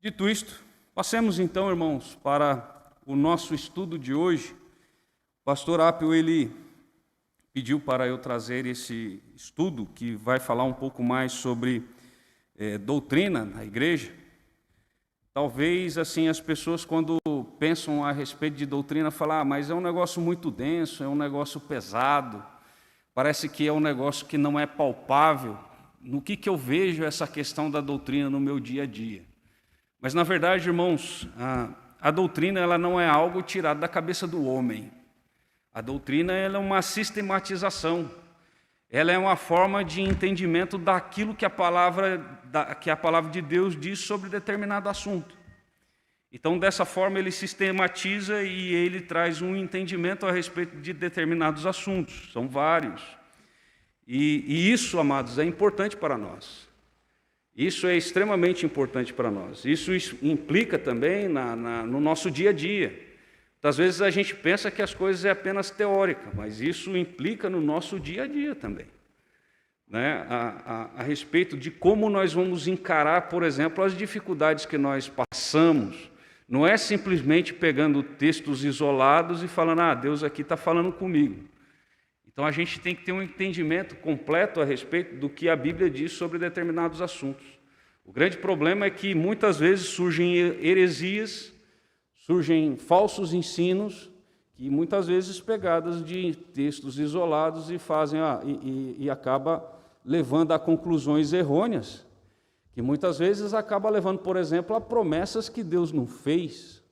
Dito isto, passemos então, irmãos, para o nosso estudo de hoje. O pastor Apio, ele pediu para eu trazer esse estudo que vai falar um pouco mais sobre doutrina na igreja. Talvez, assim, as pessoas quando pensam a respeito de doutrina, falam, mas é um negócio muito denso, é um negócio pesado, parece que é um negócio que não é palpável. No que eu vejo essa questão da doutrina no meu dia a dia? Mas, na verdade, irmãos, a doutrina ela não é algo tirado da cabeça do homem. A doutrina ela é uma sistematização. Ela é uma forma de entendimento daquilo que a palavra de Deus diz sobre determinado assunto. Então, dessa forma, ele sistematiza e ele traz um entendimento a respeito de determinados assuntos. São vários. E isso, amados, é importante para nós. Isso é extremamente importante para nós. Isso implica também no nosso dia a dia. Às vezes a gente pensa que as coisas é apenas teórica, mas isso implica no nosso dia a dia também. Né? A respeito de como nós vamos encarar, por exemplo, as dificuldades que nós passamos. Não é simplesmente pegando textos isolados e falando, Deus aqui está falando comigo. Então a gente tem que ter um entendimento completo a respeito do que a Bíblia diz sobre determinados assuntos. O grande problema é que muitas vezes surgem heresias, surgem falsos ensinos, que muitas vezes pegadas de textos isolados e fazem e acaba levando a conclusões errôneas, que muitas vezes acaba levando, por exemplo, a promessas que Deus não fez.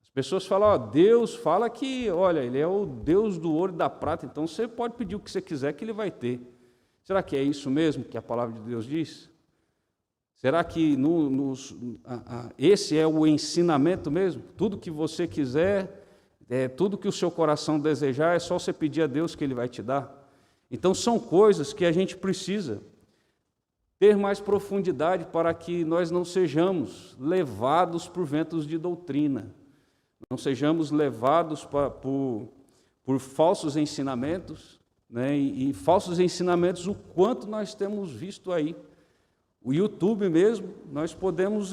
As pessoas falam, Deus fala que, olha, Ele é o Deus do ouro e da prata, então você pode pedir o que você quiser que Ele vai ter. Será que é isso mesmo que a palavra de Deus diz? Será que esse é o ensinamento mesmo? Tudo que você quiser, tudo que o seu coração desejar, é só você pedir a Deus que Ele vai te dar? Então são coisas que a gente precisa ter mais profundidade para que nós não sejamos levados por ventos de doutrina. Não sejamos levados por falsos ensinamentos, né? E falsos ensinamentos, o quanto nós temos visto aí. O YouTube mesmo, nós podemos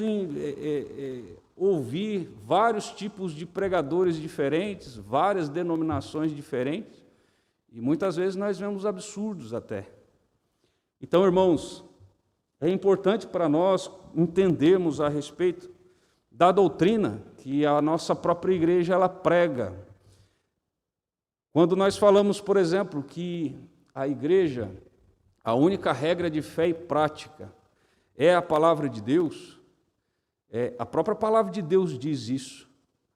ouvir vários tipos de pregadores diferentes, várias denominações diferentes, e muitas vezes nós vemos absurdos até. Então, irmãos, é importante para nós entendermos a respeito da doutrina que a nossa própria igreja ela prega. Quando nós falamos, por exemplo, que a igreja, a única regra de fé e prática é a palavra de Deus, a própria palavra de Deus diz isso.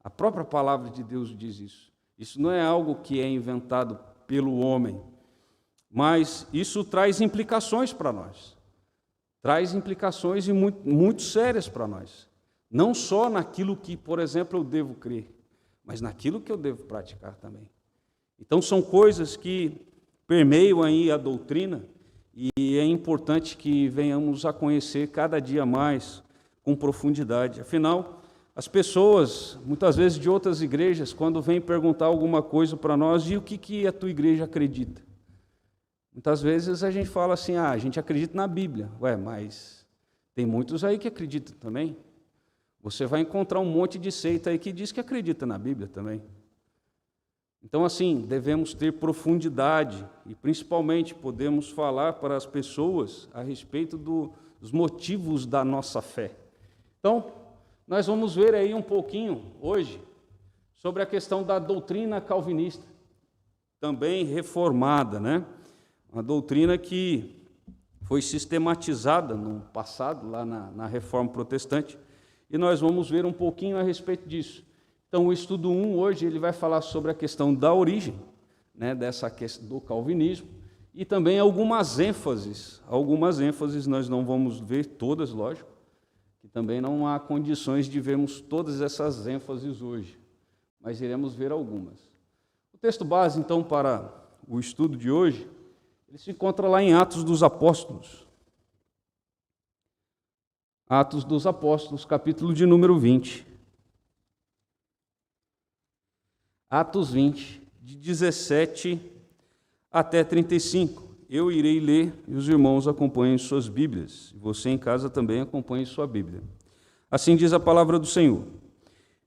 A própria palavra de Deus diz isso. Isso não é algo que é inventado pelo homem, mas isso traz implicações para nós. Traz implicações muito sérias para nós. Não só naquilo que, por exemplo, eu devo crer, mas naquilo que eu devo praticar também. Então, são coisas que permeiam aí a doutrina e é importante que venhamos a conhecer cada dia mais com profundidade. Afinal, as pessoas, muitas vezes de outras igrejas, quando vêm perguntar alguma coisa para nós, e o que a tua igreja acredita? Muitas vezes a gente fala assim, a gente acredita na Bíblia. Mas tem muitos aí que acreditam também. Você vai encontrar um monte de seita aí que diz que acredita na Bíblia também. Então, assim, devemos ter profundidade e, principalmente, podemos falar para as pessoas a respeito dos motivos da nossa fé. Então, nós vamos ver aí um pouquinho, hoje, sobre a questão da doutrina calvinista, também reformada, né? Uma doutrina que foi sistematizada no passado, lá na Reforma Protestante, e nós vamos ver um pouquinho a respeito disso. Então, o estudo 1 hoje ele vai falar sobre a questão da origem, né, dessa questão do calvinismo, e também algumas ênfases. Algumas ênfases nós não vamos ver todas, lógico, que também não há condições de vermos todas essas ênfases hoje, mas iremos ver algumas. O texto base, então, para o estudo de hoje, ele se encontra lá em Atos dos Apóstolos. Atos dos Apóstolos, capítulo de número 20. Atos 20, de 17 até 35. Eu irei ler e os irmãos acompanhem suas Bíblias. Você em casa também acompanhe sua Bíblia. Assim diz a palavra do Senhor.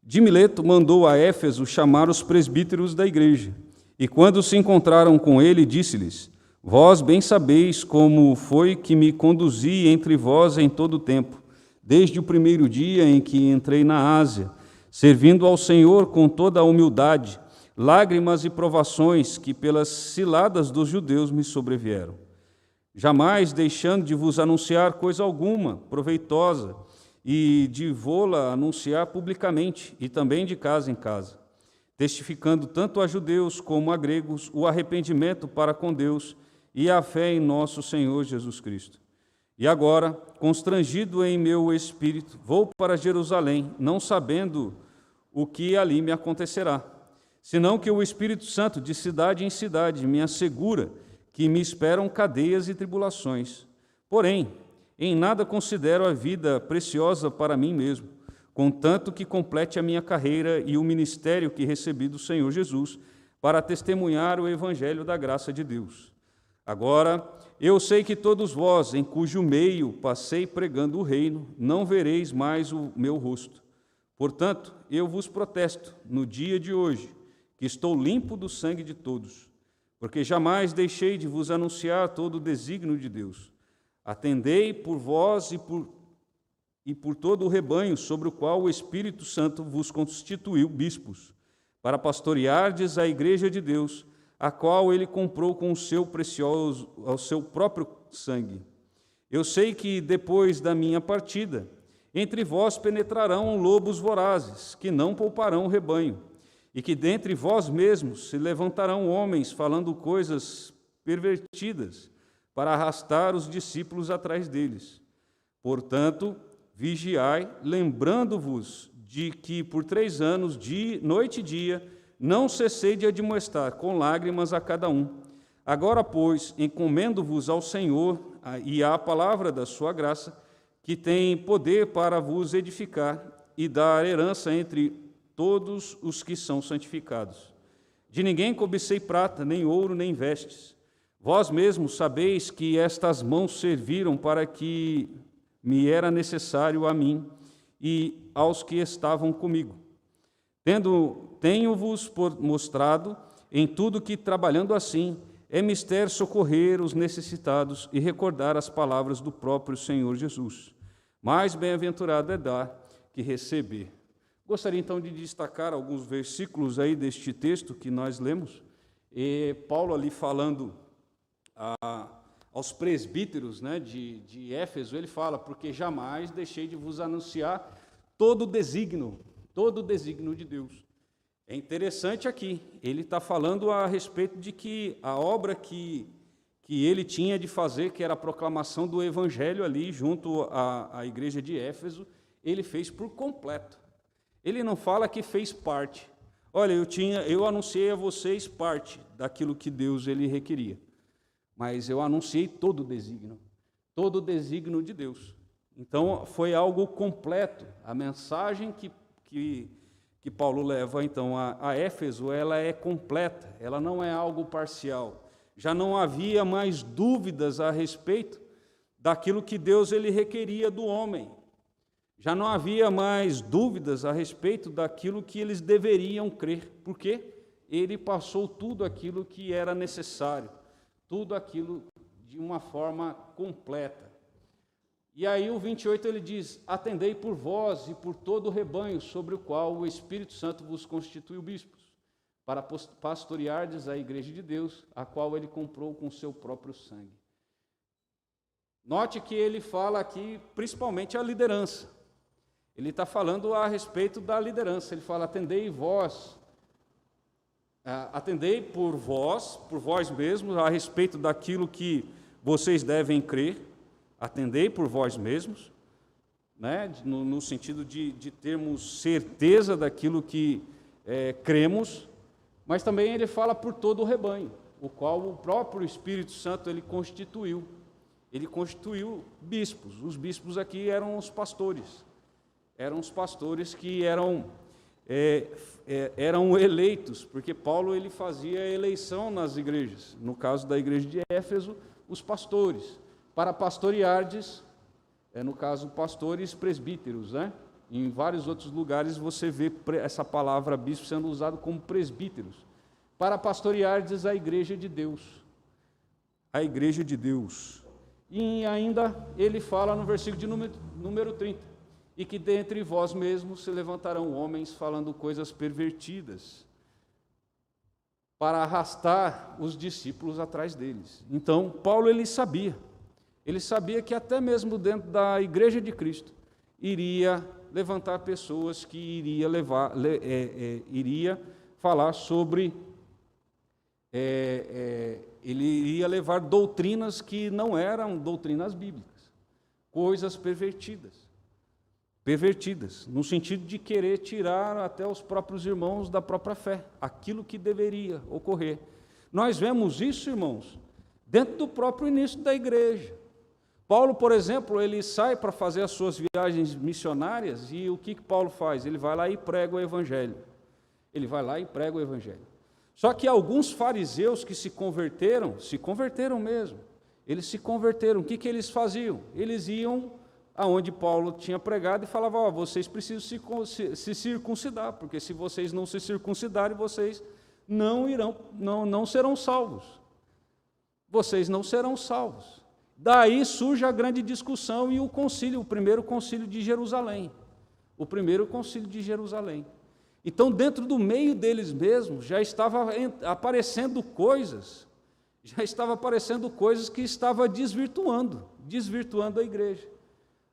De Mileto mandou a Éfeso chamar os presbíteros da igreja, e quando se encontraram com ele, disse-lhes: Vós bem sabeis como foi que me conduzi entre vós em todo o tempo, desde o primeiro dia em que entrei na Ásia, servindo ao Senhor com toda a humildade, lágrimas e provações que pelas ciladas dos judeus me sobrevieram. Jamais deixando de vos anunciar coisa alguma proveitosa, e de vô-la anunciar publicamente, e também de casa em casa, testificando tanto a judeus como a gregos o arrependimento para com Deus e a fé em nosso Senhor Jesus Cristo. E agora, constrangido em meu espírito, vou para Jerusalém, não sabendo o que ali me acontecerá, senão que o Espírito Santo, de cidade em cidade, me assegura que me esperam cadeias e tribulações. Porém, em nada considero a vida preciosa para mim mesmo, contanto que complete a minha carreira e o ministério que recebi do Senhor Jesus, para testemunhar o evangelho da graça de Deus. Agora, eu sei que todos vós, em cujo meio passei pregando o reino, não vereis mais o meu rosto. Portanto, eu vos protesto, no dia de hoje, que estou limpo do sangue de todos, porque jamais deixei de vos anunciar todo o desígnio de Deus. Atendei por vós e por todo o rebanho sobre o qual o Espírito Santo vos constituiu bispos, para pastoreardes a igreja de Deus, a qual ele comprou com o seu precioso, ao seu próprio sangue. Eu sei que depois da minha partida, entre vós penetrarão lobos vorazes, que não pouparão o rebanho, e que dentre vós mesmos se levantarão homens falando coisas pervertidas, para arrastar os discípulos atrás deles. Portanto, vigiai, lembrando-vos de que por 3 anos, noite e dia, não cessei de admoestar com lágrimas a cada um. Agora, pois, encomendo-vos ao Senhor e à palavra da sua graça, que tem poder para vos edificar e dar herança entre todos os que são santificados. De ninguém cobicei prata, nem ouro, nem vestes. Vós mesmos sabeis que estas mãos serviram para que me era necessário a mim e aos que estavam comigo. Tenho-vos mostrado em tudo que, trabalhando assim, é mister socorrer os necessitados e recordar as palavras do próprio Senhor Jesus. Mais bem-aventurado é dar que receber. Gostaria então de destacar alguns versículos aí deste texto que nós lemos. E Paulo ali falando aos presbíteros, né, de Éfeso, ele fala: porque jamais deixei de vos anunciar todo o desígnio de Deus. É interessante aqui, ele está falando a respeito de que a obra que ele tinha de fazer, que era a proclamação do evangelho ali junto à igreja de Éfeso, ele fez por completo. Ele não fala que fez parte. Olha, eu anunciei a vocês parte daquilo que Deus ele requeria, mas eu anunciei todo o desígnio de Deus. Então, foi algo completo. A mensagem que Paulo leva, então, a Éfeso, ela é completa, ela não é algo parcial. Já não havia mais dúvidas a respeito daquilo que Deus ele requeria do homem. Já não havia mais dúvidas a respeito daquilo que eles deveriam crer, porque ele passou tudo aquilo que era necessário, tudo aquilo de uma forma completa. E aí o 28 ele diz: atendei por vós e por todo o rebanho sobre o qual o Espírito Santo vos constituiu bispos, para pastoreardes a igreja de Deus, a qual ele comprou com o seu próprio sangue. Note que ele fala aqui principalmente a liderança. Ele está falando a respeito da liderança. Ele fala: atendei vós, atendei por vós mesmos, a respeito daquilo que vocês devem crer. Atendei por vós mesmos, né? no sentido de termos certeza daquilo que cremos, mas também ele fala por todo o rebanho, o qual o próprio Espírito Santo ele constituiu. Ele constituiu bispos. Os bispos aqui eram os pastores. Eram os pastores que eram eleitos, porque Paulo ele fazia eleição nas igrejas. No caso da igreja de Éfeso, os pastores, para pastoreardes, no caso, pastores presbíteros, né? Em vários outros lugares você vê essa palavra bispo sendo usada como presbíteros, para pastoreardes a igreja de Deus. A igreja de Deus. E ainda ele fala no versículo de número 30, e que dentre vós mesmos se levantarão homens falando coisas pervertidas, para arrastar os discípulos atrás deles. Então, Paulo ele sabia que até mesmo dentro da igreja de Cristo, iria levantar pessoas que iria falar sobre, ele iria levar doutrinas que não eram doutrinas bíblicas, coisas pervertidas, no sentido de querer tirar até os próprios irmãos da própria fé, aquilo que deveria ocorrer. Nós vemos isso, irmãos, dentro do próprio início da igreja. Paulo, por exemplo, ele sai para fazer as suas viagens missionárias, e o que Paulo faz? Ele vai lá e prega o Evangelho. Só que alguns fariseus que se converteram mesmo. Eles se converteram. O que eles faziam? Eles iam aonde Paulo tinha pregado e falavam: vocês precisam se circuncidar, porque se vocês não se circuncidarem, vocês não serão salvos. Vocês não serão salvos. Daí surge a grande discussão e o primeiro concílio de Jerusalém. Então, dentro do meio deles mesmos, já estava aparecendo coisas que estavam desvirtuando a igreja.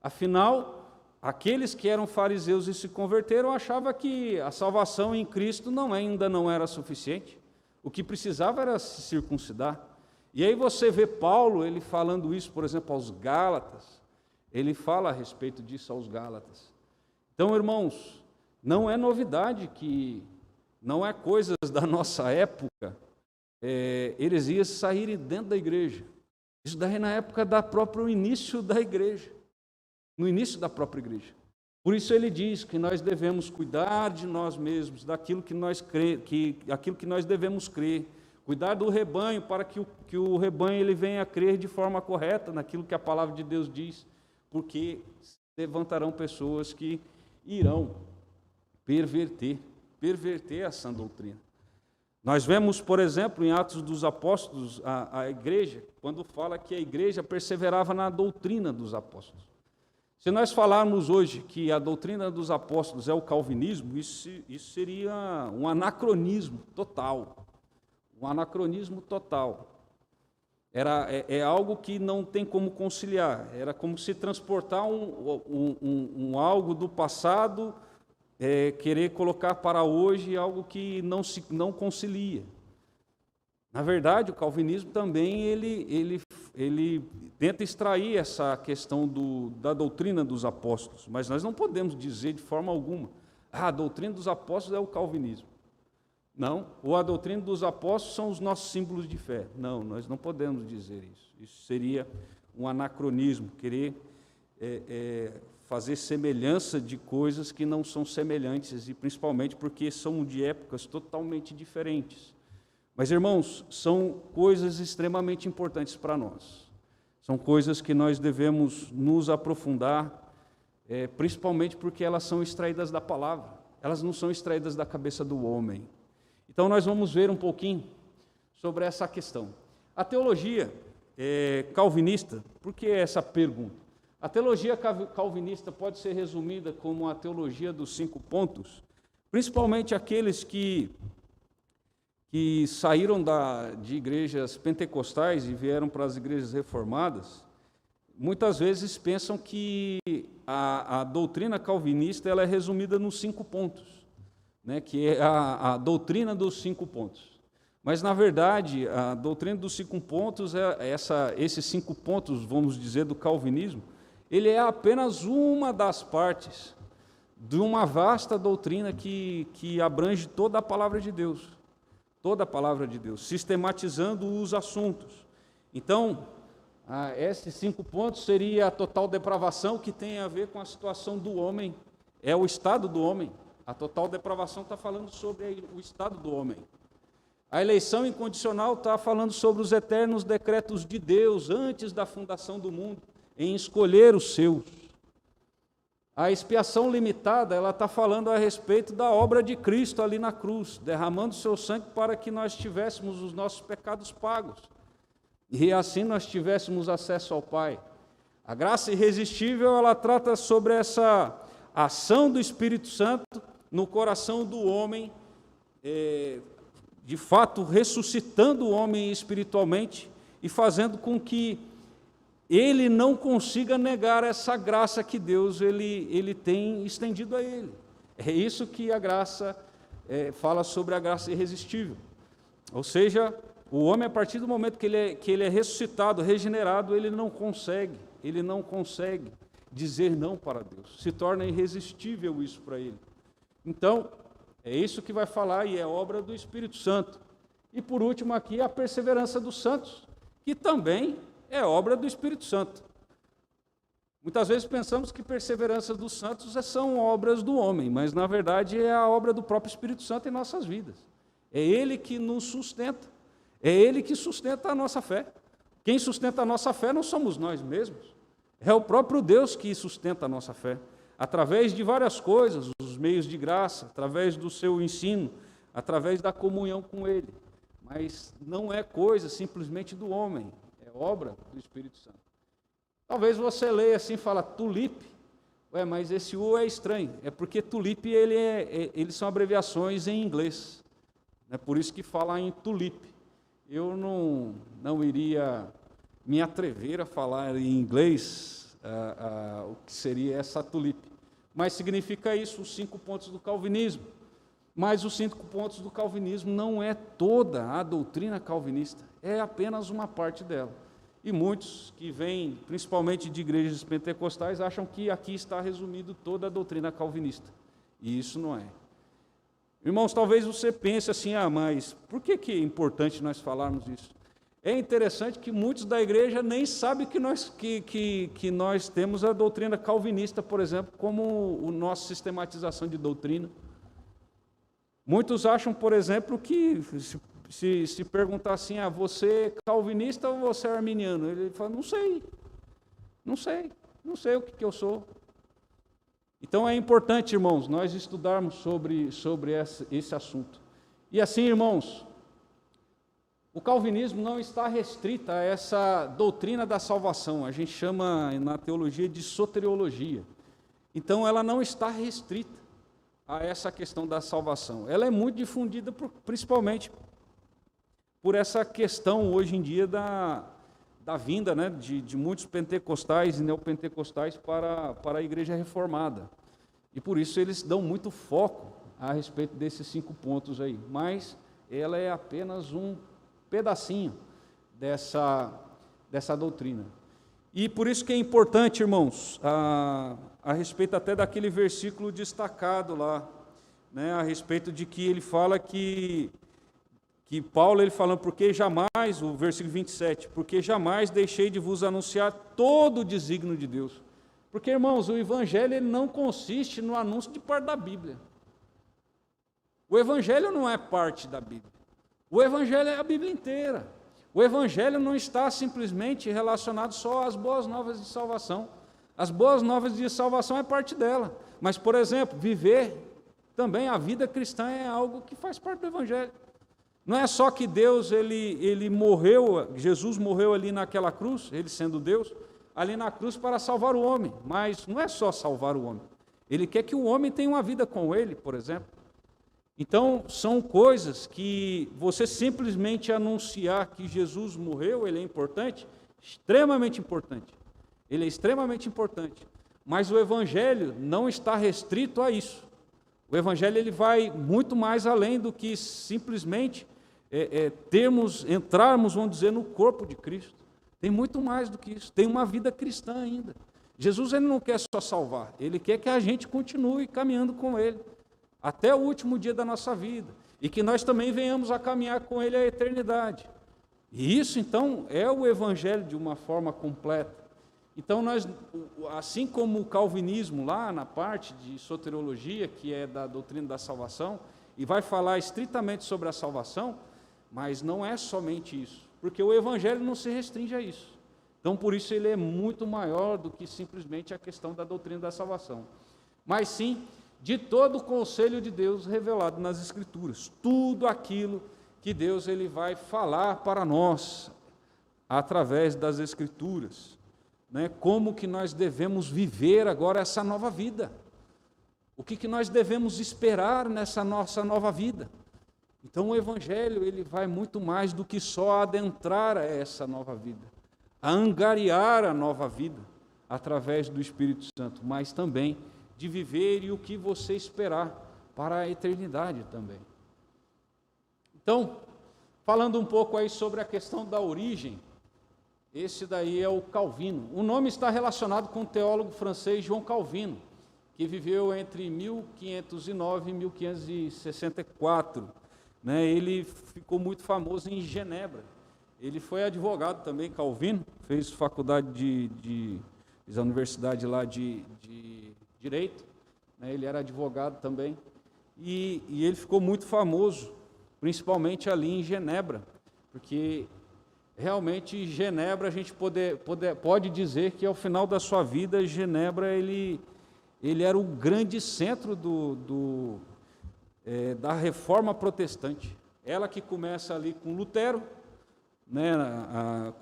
Afinal, aqueles que eram fariseus e se converteram achavam que a salvação em Cristo ainda não era suficiente. O que precisava era se circuncidar. E aí você vê Paulo, ele falando isso, por exemplo, aos Gálatas. Ele fala a respeito disso aos Gálatas. Então, irmãos, não é novidade que, não é coisas da nossa época, heresias saírem dentro da igreja. Isso daí na época do próprio início da igreja. No início da própria igreja. Por isso ele diz que nós devemos cuidar de nós mesmos, daquilo que aquilo que nós devemos crer. Cuidar do rebanho para que o rebanho ele venha a crer de forma correta naquilo que a palavra de Deus diz, porque levantarão pessoas que irão perverter a sã doutrina. Nós vemos, por exemplo, em Atos dos Apóstolos, a igreja, quando fala que a igreja perseverava na doutrina dos apóstolos. Se nós falarmos hoje que a doutrina dos apóstolos é o calvinismo, isso seria um anacronismo total. É algo que não tem como conciliar. Era como se transportar algo do passado, querer colocar para hoje algo que não concilia. Na verdade, o calvinismo também ele tenta extrair essa questão da doutrina dos apóstolos, mas nós não podemos dizer de forma alguma: a doutrina dos apóstolos é o calvinismo. Não, ou a doutrina dos apóstolos são os nossos símbolos de fé. Não, nós não podemos dizer isso. Isso seria um anacronismo, querer fazer semelhança de coisas que não são semelhantes, e principalmente porque são de épocas totalmente diferentes. Mas, irmãos, são coisas extremamente importantes para nós. São coisas que nós devemos nos aprofundar, principalmente porque elas são extraídas da palavra. Elas não são extraídas da cabeça do homem. Então, nós vamos ver um pouquinho sobre essa questão. A teologia calvinista, por que essa pergunta? A teologia calvinista pode ser resumida como a teologia dos 5 pontos, principalmente aqueles que saíram de igrejas pentecostais e vieram para as igrejas reformadas, muitas vezes pensam que a doutrina calvinista ela é resumida nos 5 pontos, né, que é a doutrina dos 5 pontos. Mas, na verdade, a doutrina dos 5 pontos, esses 5 pontos, vamos dizer, do calvinismo, ele é apenas uma das partes de uma vasta doutrina que abrange toda a palavra de Deus. Toda a palavra de Deus, sistematizando os assuntos. Então, esses 5 pontos seria a total depravação, que tem a ver com a situação do homem, é o estado do homem. A total depravação está falando sobre o estado do homem. A eleição incondicional está falando sobre os eternos decretos de Deus antes da fundação do mundo, em escolher os seus. A expiação limitada, ela está falando a respeito da obra de Cristo ali na cruz, derramando seu sangue para que nós tivéssemos os nossos pecados pagos, e assim nós tivéssemos acesso ao Pai. A graça irresistível, ela trata sobre essa ação do Espírito Santo no coração do homem, de fato ressuscitando o homem espiritualmente e fazendo com que ele não consiga negar essa graça que Deus ele tem estendido a ele. É isso que a graça fala sobre a graça irresistível. Ou seja, o homem, a partir do momento que ele é ressuscitado, regenerado, ele não consegue dizer não para Deus. Se torna irresistível isso para ele. Então, é isso que vai falar e é obra do Espírito Santo. E por último aqui, a perseverança dos santos, que também é obra do Espírito Santo. Muitas vezes pensamos que perseverança dos santos são obras do homem, mas na verdade é a obra do próprio Espírito Santo em nossas vidas. É Ele que nos sustenta, é Ele que sustenta a nossa fé. Quem sustenta a nossa fé não somos nós mesmos, é o próprio Deus que sustenta a nossa fé, através de várias coisas, os meios de graça, através do seu ensino, através da comunhão com Ele. Mas não é coisa simplesmente do homem, é obra do Espírito Santo. Talvez você leia assim e fala, tulipe, mas esse U é estranho, é porque tulipe eles são abreviações em inglês, é por isso que fala em tulipe. Eu não iria me atrever a falar em inglês o que seria essa tulipe, mas significa isso, os 5 pontos do calvinismo. Mas os 5 pontos do calvinismo não é toda a doutrina calvinista, é apenas uma parte dela. E muitos que vêm, principalmente de igrejas pentecostais, acham que aqui está resumido toda a doutrina calvinista. E isso não é. Irmãos, talvez você pense assim, mas por que é importante nós falarmos isso? É interessante que muitos da igreja nem sabem que nós temos a doutrina calvinista, por exemplo, como a nossa sistematização de doutrina. Muitos acham, por exemplo, que se perguntar assim, você é calvinista ou você é arminiano? Ele fala, não sei o que eu sou. Então é importante, irmãos, nós estudarmos sobre esse assunto. E assim, irmãos, o calvinismo não está restrito a essa doutrina da salvação, a gente chama na teologia de soteriologia. Então ela não está restrita a essa questão da salvação. Ela é muito difundida principalmente por essa questão hoje em dia da vinda, né, de muitos pentecostais e neopentecostais para a igreja reformada. E por isso eles dão muito foco a respeito desses 5 pontos aí. Mas ela é apenas um pedacinho dessa doutrina. E por isso que é importante, irmãos, a respeito até daquele versículo destacado lá, né, a respeito de que ele fala que Paulo, ele falando, porque jamais, o versículo 27, porque jamais deixei de vos anunciar todo o desígnio de Deus. Porque, irmãos, o evangelho ele não consiste no anúncio de parte da Bíblia. O evangelho não é parte da Bíblia. O evangelho é a Bíblia inteira. O evangelho não está simplesmente relacionado só às boas novas de salvação. As boas novas de salvação é parte dela. Mas, por exemplo, viver também a vida cristã é algo que faz parte do evangelho. Não é só que Deus, ele morreu, Jesus morreu ali naquela cruz, ele sendo Deus, ali na cruz para salvar o homem. Mas não é só salvar o homem. Ele quer que o homem tenha uma vida com ele, por exemplo. Então, são coisas que você simplesmente anunciar que Jesus morreu, ele é importante, extremamente importante. Ele é extremamente importante. Mas o evangelho não está restrito a isso. O evangelho ele vai muito mais além do que simplesmente entrarmos, vamos dizer, no corpo de Cristo. Tem muito mais do que isso. Tem uma vida cristã ainda. Jesus ele não quer só salvar, ele quer que a gente continue caminhando com ele até o último dia da nossa vida, e que nós também venhamos a caminhar com ele a eternidade. E isso, então, é o evangelho de uma forma completa. Então, nós, assim como o calvinismo, lá na parte de soteriologia, que é da doutrina da salvação, e vai falar estritamente sobre a salvação, mas não é somente isso, porque o evangelho não se restringe a isso. Então, por isso, ele é muito maior do que simplesmente a questão da doutrina da salvação. mas sim de todo o conselho de Deus revelado nas Escrituras. Tudo aquilo que Deus ele vai falar para nós através das Escrituras, né? Como que nós devemos viver agora essa nova vida? O que nós devemos esperar nessa nossa nova vida? Então o Evangelho ele vai muito mais do que só adentrar a essa nova vida, a angariar a nova vida através do Espírito Santo, mas também de viver e o que você esperar para a eternidade também. Então, falando um pouco aí sobre a questão da origem, esse daí é o Calvino. O nome está relacionado com o teólogo francês João Calvino, que viveu entre 1509 e 1564. Né? Ele ficou muito famoso em Genebra. Ele foi advogado também, Calvino, fez faculdade fez a universidade lá de Direito, né? Ele era advogado também, e ele ficou muito famoso, principalmente ali em Genebra, porque realmente Genebra, a gente pode dizer que ao final da sua vida, Genebra ele era o grande centro da reforma protestante. Ela que começa ali com Lutero, né?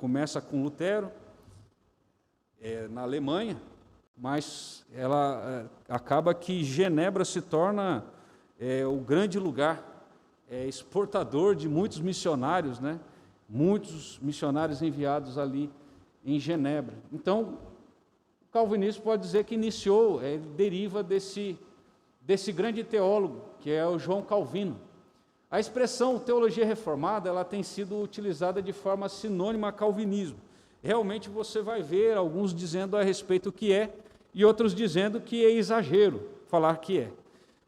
Começa com Lutero, na Alemanha, mas ela acaba que Genebra se torna o grande lugar, exportador de muitos missionários, né? Muitos missionários enviados ali em Genebra. Então, o calvinismo pode dizer que iniciou, deriva desse grande teólogo, que é o João Calvino. A expressão teologia reformada, ela tem sido utilizada de forma sinônima a calvinismo. Realmente você vai ver alguns dizendo a respeito que é, e outros dizendo que é exagero falar que é.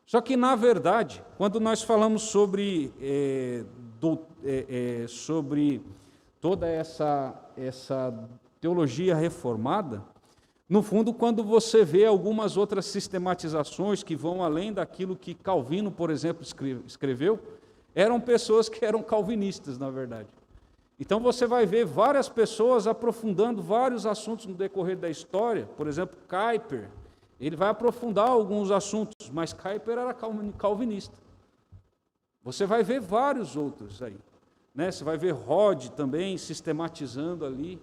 Só que, na verdade, quando nós falamos sobre toda essa teologia reformada, no fundo, quando você vê algumas outras sistematizações que vão além daquilo que Calvino, por exemplo, escreveu, eram pessoas que eram calvinistas, na verdade. Então você vai ver várias pessoas aprofundando vários assuntos no decorrer da história. Por exemplo, Kuyper, ele vai aprofundar alguns assuntos, mas Kuyper era calvinista. Você vai ver vários outros aí, né? Você vai ver Rod também sistematizando ali,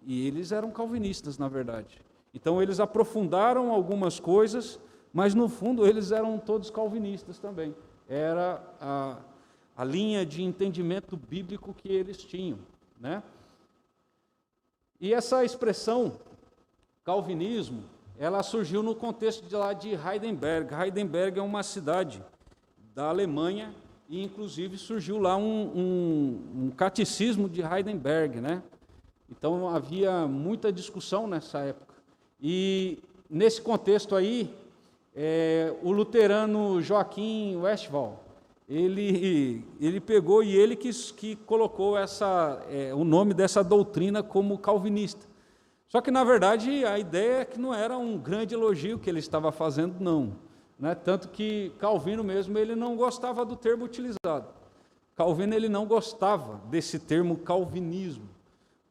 e eles eram calvinistas, na verdade. Então eles aprofundaram algumas coisas, mas no fundo eles eram todos calvinistas também. Era a linha de entendimento bíblico que eles tinham, né? E essa expressão, calvinismo, ela surgiu no contexto de Heidelberg. Heidelberg é uma cidade da Alemanha, e inclusive surgiu lá um catecismo de Heidelberg, né? Então havia muita discussão nessa época. E nesse contexto aí, o luterano Joachim Westphal, ele pegou e ele que colocou o nome dessa doutrina como calvinista. Só que, na verdade, a ideia é que não era um grande elogio que ele estava fazendo, não. Né? Tanto que Calvino mesmo, ele não gostava do termo utilizado. Calvino, ele não gostava desse termo calvinismo,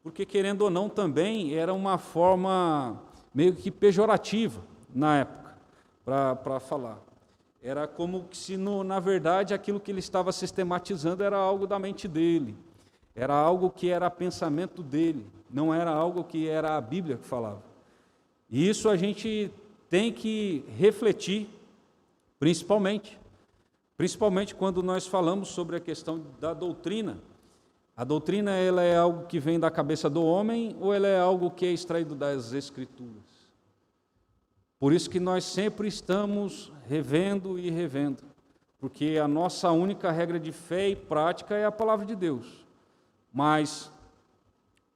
porque, querendo ou não, também era uma forma meio que pejorativa, na época, para falar. Era como se, na verdade, aquilo que ele estava sistematizando era algo da mente dele, era algo que era pensamento dele, não era algo que era a Bíblia que falava. E isso a gente tem que refletir, principalmente quando nós falamos sobre a questão da doutrina. A doutrina, ela é algo que vem da cabeça do homem ou ela é algo que é extraído das Escrituras? Por isso que nós sempre estamos revendo e revendo, porque a nossa única regra de fé e prática é a palavra de Deus. Mas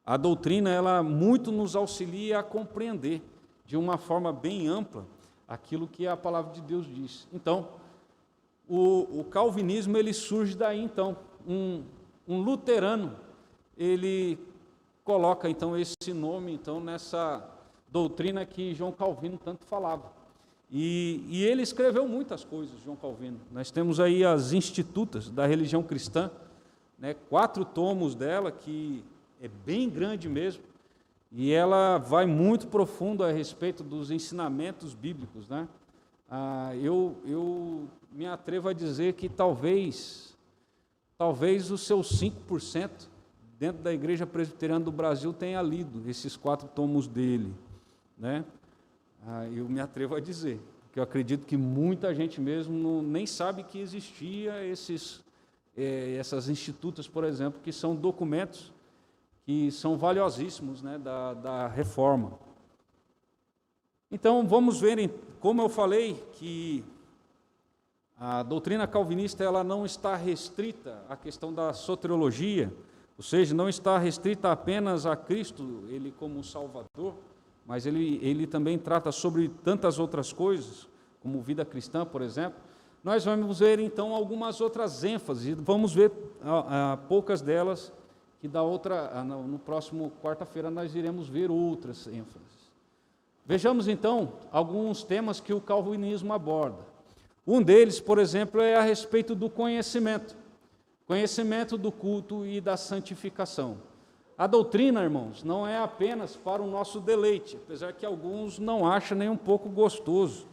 a doutrina, ela muito nos auxilia a compreender de uma forma bem ampla aquilo que a palavra de Deus diz. Então, o calvinismo, ele surge daí, então. Um luterano, ele coloca, então, esse nome, então, nessa doutrina que João Calvino tanto falava. E ele escreveu muitas coisas, João Calvino. Nós temos aí as Institutas da religião cristã, né, 4 tomos dela, que é bem grande mesmo, e ela vai muito profundo a respeito dos ensinamentos bíblicos, né? eu me atrevo a dizer que talvez os seus 5% dentro da Igreja Presbiteriana do Brasil tenha lido esses 4 tomos dele, né? Eu me atrevo a dizer, porque eu acredito que muita gente mesmo nem sabe que existia essas institutas, por exemplo, que são documentos que são valiosíssimos, né, da Reforma. Então, vamos ver, como eu falei, que a doutrina calvinista ela não está restrita à questão da soteriologia, ou seja, não está restrita apenas a Cristo, Ele como Salvador, mas ele também trata sobre tantas outras coisas, como vida cristã, por exemplo. Nós vamos ver, então, algumas outras ênfases, vamos ver poucas delas, que no próximo quarta-feira nós iremos ver outras ênfases. Vejamos, então, alguns temas que o calvinismo aborda. Um deles, por exemplo, é a respeito do conhecimento do culto e da santificação. A doutrina, irmãos, não é apenas para o nosso deleite, apesar que alguns não acham nem um pouco gostoso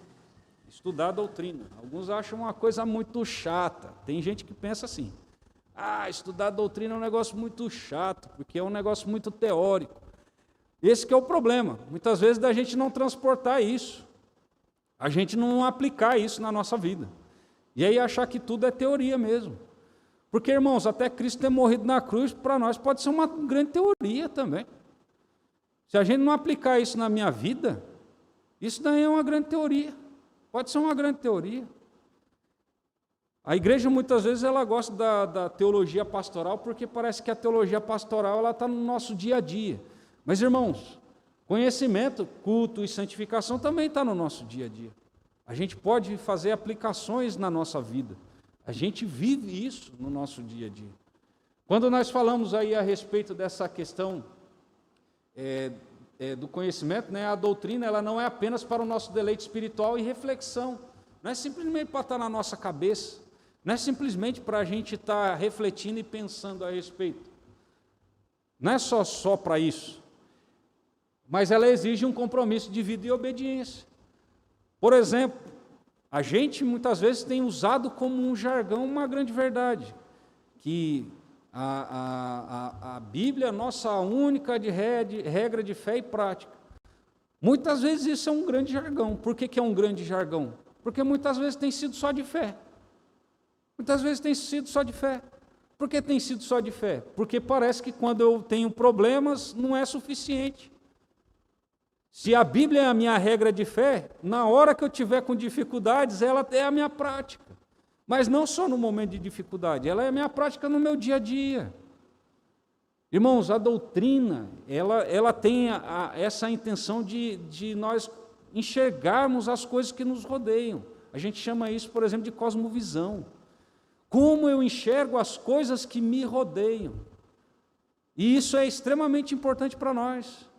estudar a doutrina. Alguns acham uma coisa muito chata. Tem gente que pensa assim, estudar a doutrina é um negócio muito chato, porque é um negócio muito teórico. Esse que é o problema, muitas vezes da gente não transportar isso, a gente não aplicar isso na nossa vida, e aí achar que tudo é teoria mesmo. Porque, irmãos, até Cristo ter morrido na cruz, para nós pode ser uma grande teoria também. Se a gente não aplicar isso na minha vida, isso daí é uma grande teoria. Pode ser uma grande teoria. A igreja, muitas vezes, ela gosta da teologia pastoral, porque parece que a teologia pastoral está no nosso dia a dia. Mas, irmãos, conhecimento, culto e santificação também está no nosso dia a dia. A gente pode fazer aplicações na nossa vida. A gente vive isso no nosso dia a dia. Quando nós falamos aí a respeito dessa questão do conhecimento, né, a doutrina ela não é apenas para o nosso deleite espiritual e reflexão. Não é simplesmente para estar na nossa cabeça. Não é simplesmente para a gente estar refletindo e pensando a respeito. Não é só para isso. Mas ela exige um compromisso de vida e obediência. Por exemplo, a gente muitas vezes tem usado como um jargão uma grande verdade, que a Bíblia é a nossa única regra de fé e prática. Muitas vezes isso é um grande jargão. Por que é um grande jargão? Porque muitas vezes tem sido só de fé. Muitas vezes tem sido só de fé. Por que tem sido só de fé? Porque parece que quando eu tenho problemas não é suficiente. Se a Bíblia é a minha regra de fé, na hora que eu tiver com dificuldades, ela é a minha prática. Mas não só no momento de dificuldade, ela é a minha prática no meu dia a dia. Irmãos, a doutrina, ela tem essa intenção de nós enxergarmos as coisas que nos rodeiam. A gente chama isso, por exemplo, de cosmovisão. Como eu enxergo as coisas que me rodeiam. E isso é extremamente importante para nós.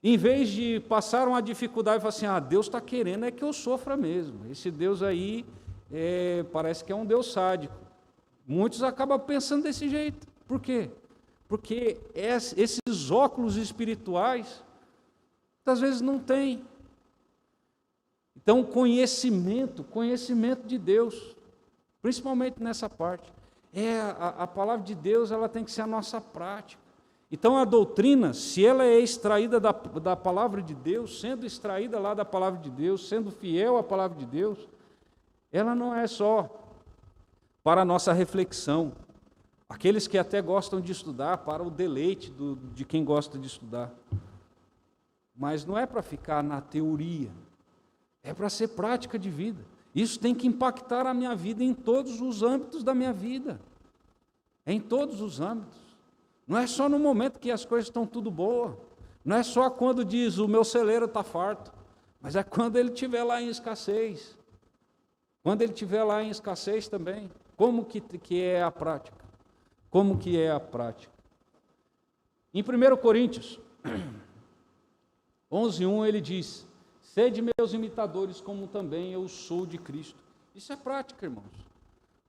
Em vez de passar uma dificuldade e falar assim, Deus está querendo que eu sofra mesmo. Esse Deus aí parece que é um Deus sádico. Muitos acabam pensando desse jeito. Por quê? Porque esses óculos espirituais, muitas vezes não tem. Então, conhecimento de Deus, principalmente nessa parte, a palavra de Deus ela tem que ser a nossa prática. Então, a doutrina, se ela é extraída da palavra de Deus, sendo extraída lá da palavra de Deus, sendo fiel à palavra de Deus, ela não é só para a nossa reflexão. Aqueles que até gostam de estudar, para o deleite de quem gosta de estudar. Mas não é para ficar na teoria, é para ser prática de vida. Isso tem que impactar a minha vida em todos os âmbitos da minha vida. Em todos os âmbitos. Não é só no momento que as coisas estão tudo boas. Não é só quando diz o meu celeiro está farto. Mas é quando ele estiver lá em escassez. Quando ele estiver lá em escassez também. Como que é a prática? Como que é a prática? Em 1 Coríntios 11:1 ele diz: sede meus imitadores, como também eu sou de Cristo. Isso é prática, irmãos.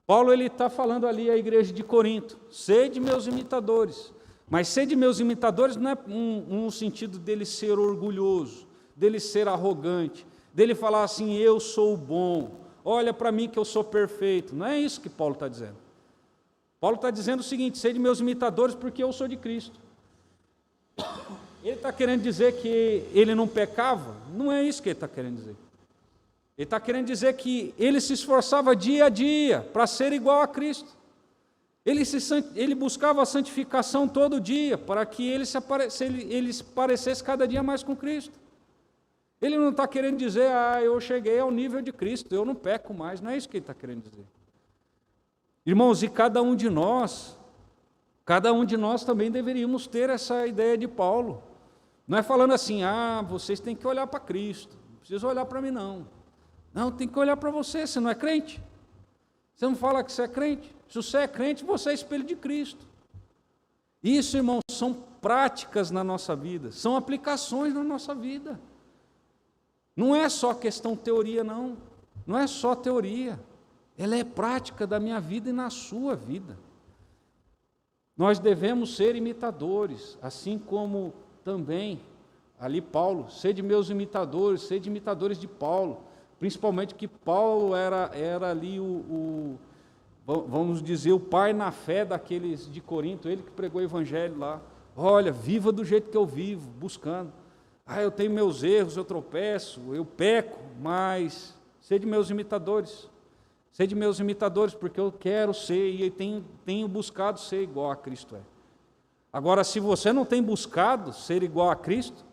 Paulo está falando ali à igreja de Corinto, sede meus imitadores. Mas sede meus imitadores não é um sentido dele ser orgulhoso, dele ser arrogante, dele falar assim, eu sou bom, olha para mim que eu sou perfeito. Não é isso que Paulo está dizendo. Paulo está dizendo o seguinte, sede meus imitadores porque eu sou de Cristo. Ele está querendo dizer que ele não pecava? Não é isso que ele está querendo dizer. Ele está querendo dizer que ele se esforçava dia a dia para ser igual a Cristo. Ele buscava a santificação todo dia para que ele se parecesse cada dia mais com Cristo. Ele não está querendo dizer, eu cheguei ao nível de Cristo, eu não peco mais. Não é isso que ele está querendo dizer. Irmãos, e cada um de nós também deveríamos ter essa ideia de Paulo. Não é falando assim, vocês têm que olhar para Cristo, não precisa olhar para mim não. Não, tem que olhar para você não é crente. Você não fala que você é crente. Se você é crente, você é espelho de Cristo. Isso, irmãos, são práticas na nossa vida, são aplicações na nossa vida. Não é só questão teoria, não. Não é só teoria. Ela é prática da minha vida e na sua vida. Nós devemos ser imitadores, assim como também, ali Paulo, sede meus imitadores, sede imitadores de Paulo, principalmente que Paulo era ali vamos dizer, o pai na fé daqueles de Corinto, ele que pregou o evangelho lá. Olha, viva do jeito que eu vivo, buscando. Eu tenho meus erros, eu tropeço, eu peco, mas sede meus imitadores. Sede meus imitadores, porque eu quero ser e tenho buscado ser igual a Cristo é. Agora, se você não tem buscado ser igual a Cristo,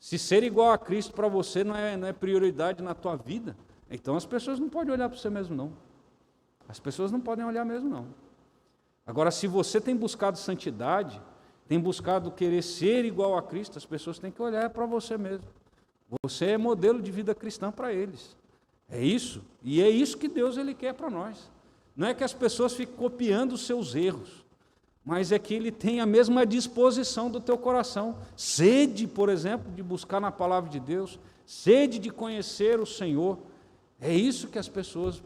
se ser igual a Cristo para você não é prioridade na tua vida, então as pessoas não podem olhar para você mesmo, não. As pessoas não podem olhar mesmo, não. Agora, se você tem buscado santidade, tem buscado querer ser igual a Cristo, as pessoas têm que olhar para você mesmo. Você é modelo de vida cristã para eles. É isso, e é isso que Deus ele quer para nós. Não é que as pessoas fiquem copiando os seus erros, mas é que ele tem a mesma disposição do teu coração. Sede, por exemplo, de buscar na palavra de Deus, sede de conhecer o Senhor. É isso que as pessoas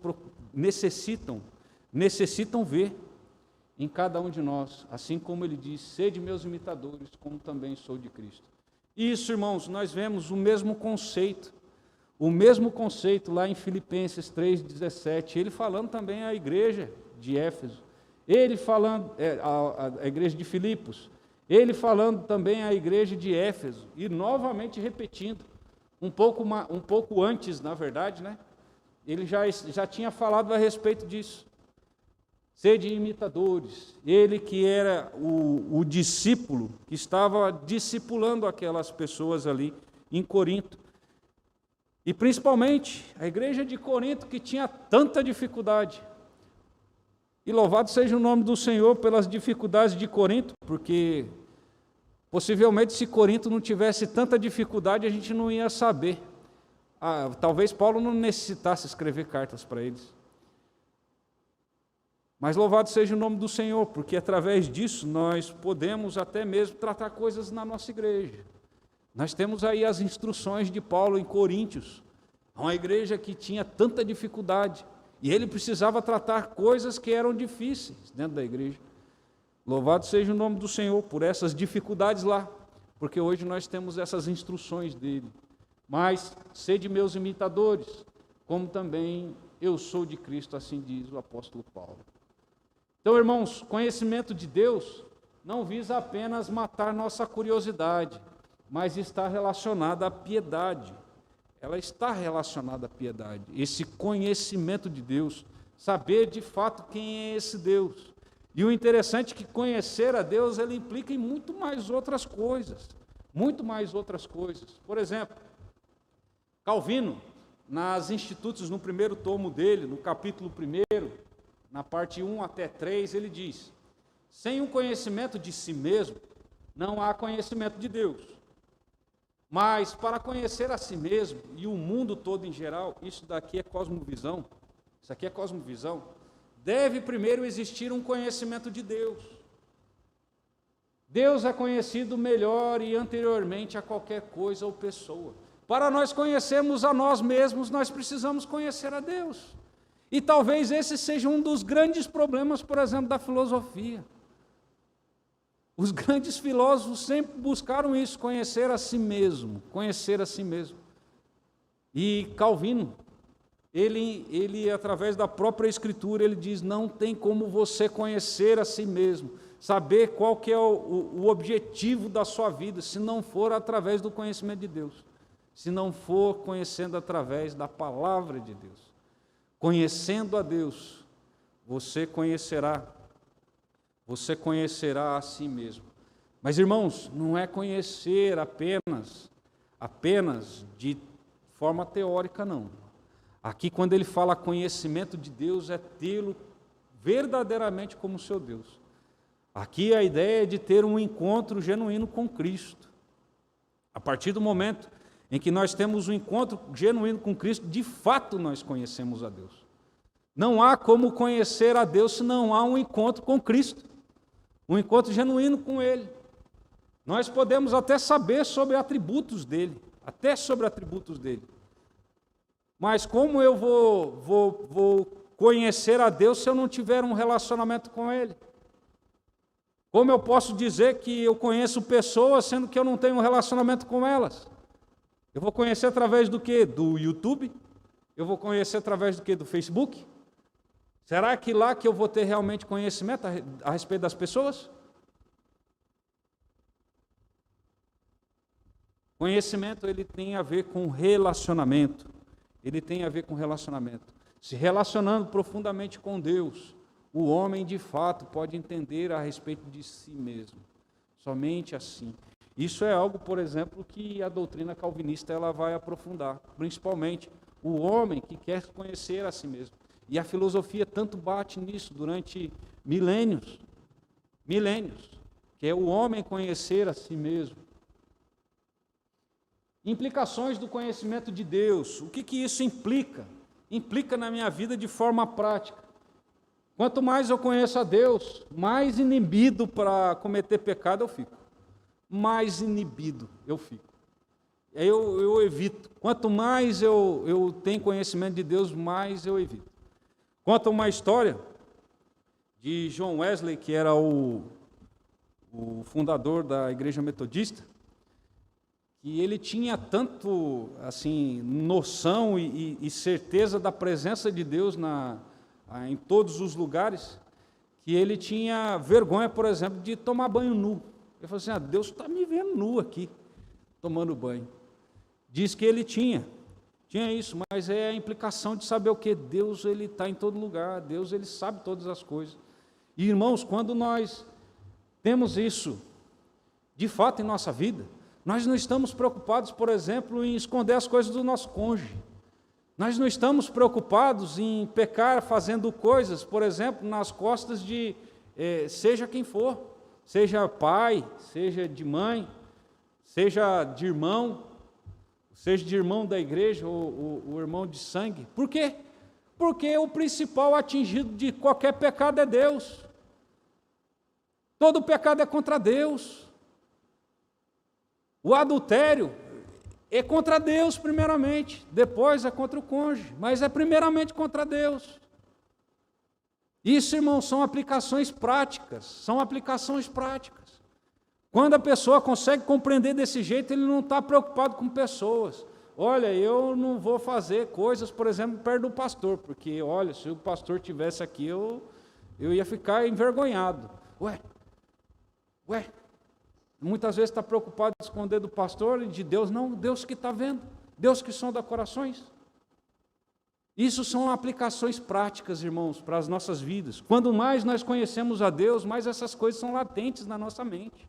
necessitam ver em cada um de nós, assim como ele diz, sede meus imitadores, como também sou de Cristo. Isso, irmãos, nós vemos o mesmo conceito lá em Filipenses 3,17, ele falando também à igreja de Éfeso, ele falando à igreja de Filipos, ele falando também à igreja de Éfeso, e novamente repetindo, um pouco antes, na verdade, né? Ele já tinha falado a respeito disso. Sede imitadores, ele que era o discípulo, que estava discipulando aquelas pessoas ali em Corinto. E principalmente a igreja de Corinto que tinha tanta dificuldade. E louvado seja o nome do Senhor pelas dificuldades de Corinto, porque possivelmente se Corinto não tivesse tanta dificuldade, a gente não ia saber. Talvez Paulo não necessitasse escrever cartas para eles. Mas louvado seja o nome do Senhor, porque através disso nós podemos até mesmo tratar coisas na nossa igreja. Nós temos aí as instruções de Paulo em Coríntios, uma igreja que tinha tanta dificuldade, e ele precisava tratar coisas que eram difíceis dentro da igreja. Louvado seja o nome do Senhor por essas dificuldades lá, porque hoje nós temos essas instruções dele. Mas sede meus imitadores, como também eu sou de Cristo, assim diz o apóstolo Paulo. Então, irmãos, conhecimento de Deus não visa apenas matar nossa curiosidade, mas está relacionada à piedade. Ela está relacionada à piedade. Esse conhecimento de Deus, saber de fato quem é esse Deus. E o interessante é que conhecer a Deus, ele implica em muito mais outras coisas. Muito mais outras coisas. Por exemplo, Calvino, nas Institutos, no primeiro tomo dele, no capítulo 1, na parte 1 até 3, ele diz: sem um conhecimento de si mesmo, não há conhecimento de Deus. Mas para conhecer a si mesmo e o mundo todo em geral, isso daqui é cosmovisão, isso aqui é cosmovisão, deve primeiro existir um conhecimento de Deus. Deus é conhecido melhor e anteriormente a qualquer coisa ou pessoa. Para nós conhecermos a nós mesmos, nós precisamos conhecer a Deus. E talvez esse seja um dos grandes problemas, por exemplo, da filosofia. Os grandes filósofos sempre buscaram isso, conhecer a si mesmo, conhecer a si mesmo. E Calvino, ele através da própria Escritura, ele diz, não tem como você conhecer a si mesmo, saber qual que é o objetivo da sua vida, se não for através do conhecimento de Deus, se não for conhecendo através da palavra de Deus. Conhecendo a Deus, você conhecerá a si mesmo. Mas, irmãos, não é conhecer apenas de forma teórica, não. Aqui, quando ele fala conhecimento de Deus, é tê-lo verdadeiramente como seu Deus. Aqui a ideia é de ter um encontro genuíno com Cristo. A partir do momento em que nós temos um encontro genuíno com Cristo, de fato nós conhecemos a Deus. Não há como conhecer a Deus se não há um encontro com Cristo, um encontro genuíno com Ele. Nós podemos até saber sobre atributos dele, mas como eu vou conhecer a Deus se eu não tiver um relacionamento com Ele? Como eu posso dizer que eu conheço pessoas, sendo que eu não tenho um relacionamento com elas? Eu vou conhecer através do quê? Do YouTube? Eu vou conhecer através do quê? Do Facebook? Será que lá que eu vou ter realmente conhecimento a respeito das pessoas? Conhecimento, ele tem a ver com relacionamento. Se relacionando profundamente com Deus, o homem, de fato, pode entender a respeito de si mesmo. Somente assim. Isso é algo, por exemplo, que a doutrina calvinista ela vai aprofundar. Principalmente o homem que quer conhecer a si mesmo. E a filosofia tanto bate nisso durante milênios, que é o homem conhecer a si mesmo. Implicações do conhecimento de Deus. O que isso implica? Implica na minha vida de forma prática. Quanto mais eu conheço a Deus, mais inibido para cometer pecado eu fico. Eu evito. Quanto mais eu tenho conhecimento de Deus, mais eu evito. Conta uma história de John Wesley, que era o fundador da Igreja Metodista, que ele tinha tanto assim, noção e certeza da presença de Deus em todos os lugares, que ele tinha vergonha, por exemplo, de tomar banho nu. Ele falou assim, Deus está me vendo nu aqui, tomando banho. Diz que ele tinha isso, mas é a implicação de saber o que? Deus ele está em todo lugar, Deus ele sabe todas as coisas. E, irmãos, quando nós temos isso, de fato, em nossa vida, nós não estamos preocupados, por exemplo, em esconder as coisas do nosso cônjuge. Nós não estamos preocupados em pecar fazendo coisas, por exemplo, nas costas de seja quem for, seja pai, seja de mãe, seja de irmão, seja de irmão da igreja ou o irmão de sangue. Por quê? Porque o principal atingido de qualquer pecado é Deus. Todo pecado é contra Deus. O adultério é contra Deus primeiramente, depois é contra o cônjuge, mas é primeiramente contra Deus. Isso, irmãos, são aplicações práticas, Quando a pessoa consegue compreender desse jeito, ele não está preocupado com pessoas. Olha, eu não vou fazer coisas, por exemplo, perto do pastor, porque, olha, se o pastor estivesse aqui, eu ia ficar envergonhado. Ué, muitas vezes está preocupado em esconder do pastor e de Deus, não, Deus que está vendo, Deus que sonda corações. Isso são aplicações práticas, irmãos, para as nossas vidas. Quando mais nós conhecemos a Deus, mais essas coisas são latentes na nossa mente.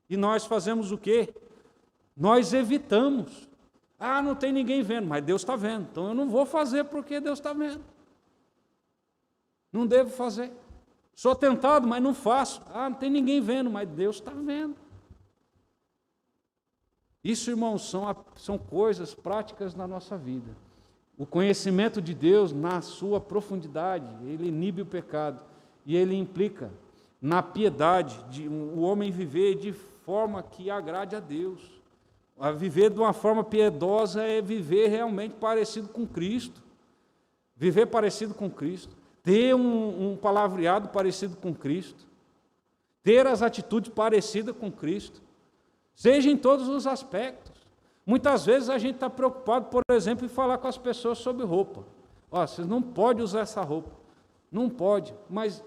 E nós fazemos o quê? Nós evitamos. Não tem ninguém vendo, mas Deus está vendo. Então eu não vou fazer porque Deus está vendo. Não devo fazer. Sou tentado, mas não faço. Não tem ninguém vendo, mas Deus está vendo. Isso, irmãos, são coisas práticas na nossa vida. O conhecimento de Deus, na sua profundidade, ele inibe o pecado. E ele implica na piedade, de o homem viver de forma que agrade a Deus. A viver de uma forma piedosa é viver realmente parecido com Cristo. Viver parecido com Cristo. Ter um palavreado parecido com Cristo. Ter as atitudes parecidas com Cristo. Seja em todos os aspectos. Muitas vezes a gente está preocupado, por exemplo, em falar com as pessoas sobre roupa. Ó, vocês não podem usar essa roupa. Não pode. Mas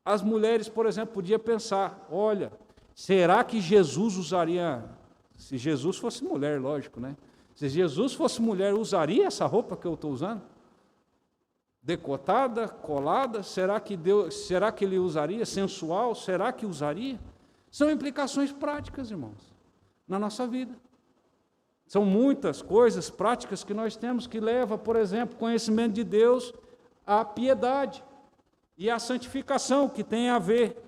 as mulheres, por exemplo, podiam pensar, olha, será que Jesus usaria, se Jesus fosse mulher, lógico, né? Se Jesus fosse mulher, usaria essa roupa que eu estou usando? Decotada, colada, será que ele usaria? Sensual, será que usaria? São implicações práticas, irmãos, na nossa vida. São muitas coisas práticas que nós temos que levam, por exemplo, conhecimento de Deus, a piedade e a santificação, que tem a ver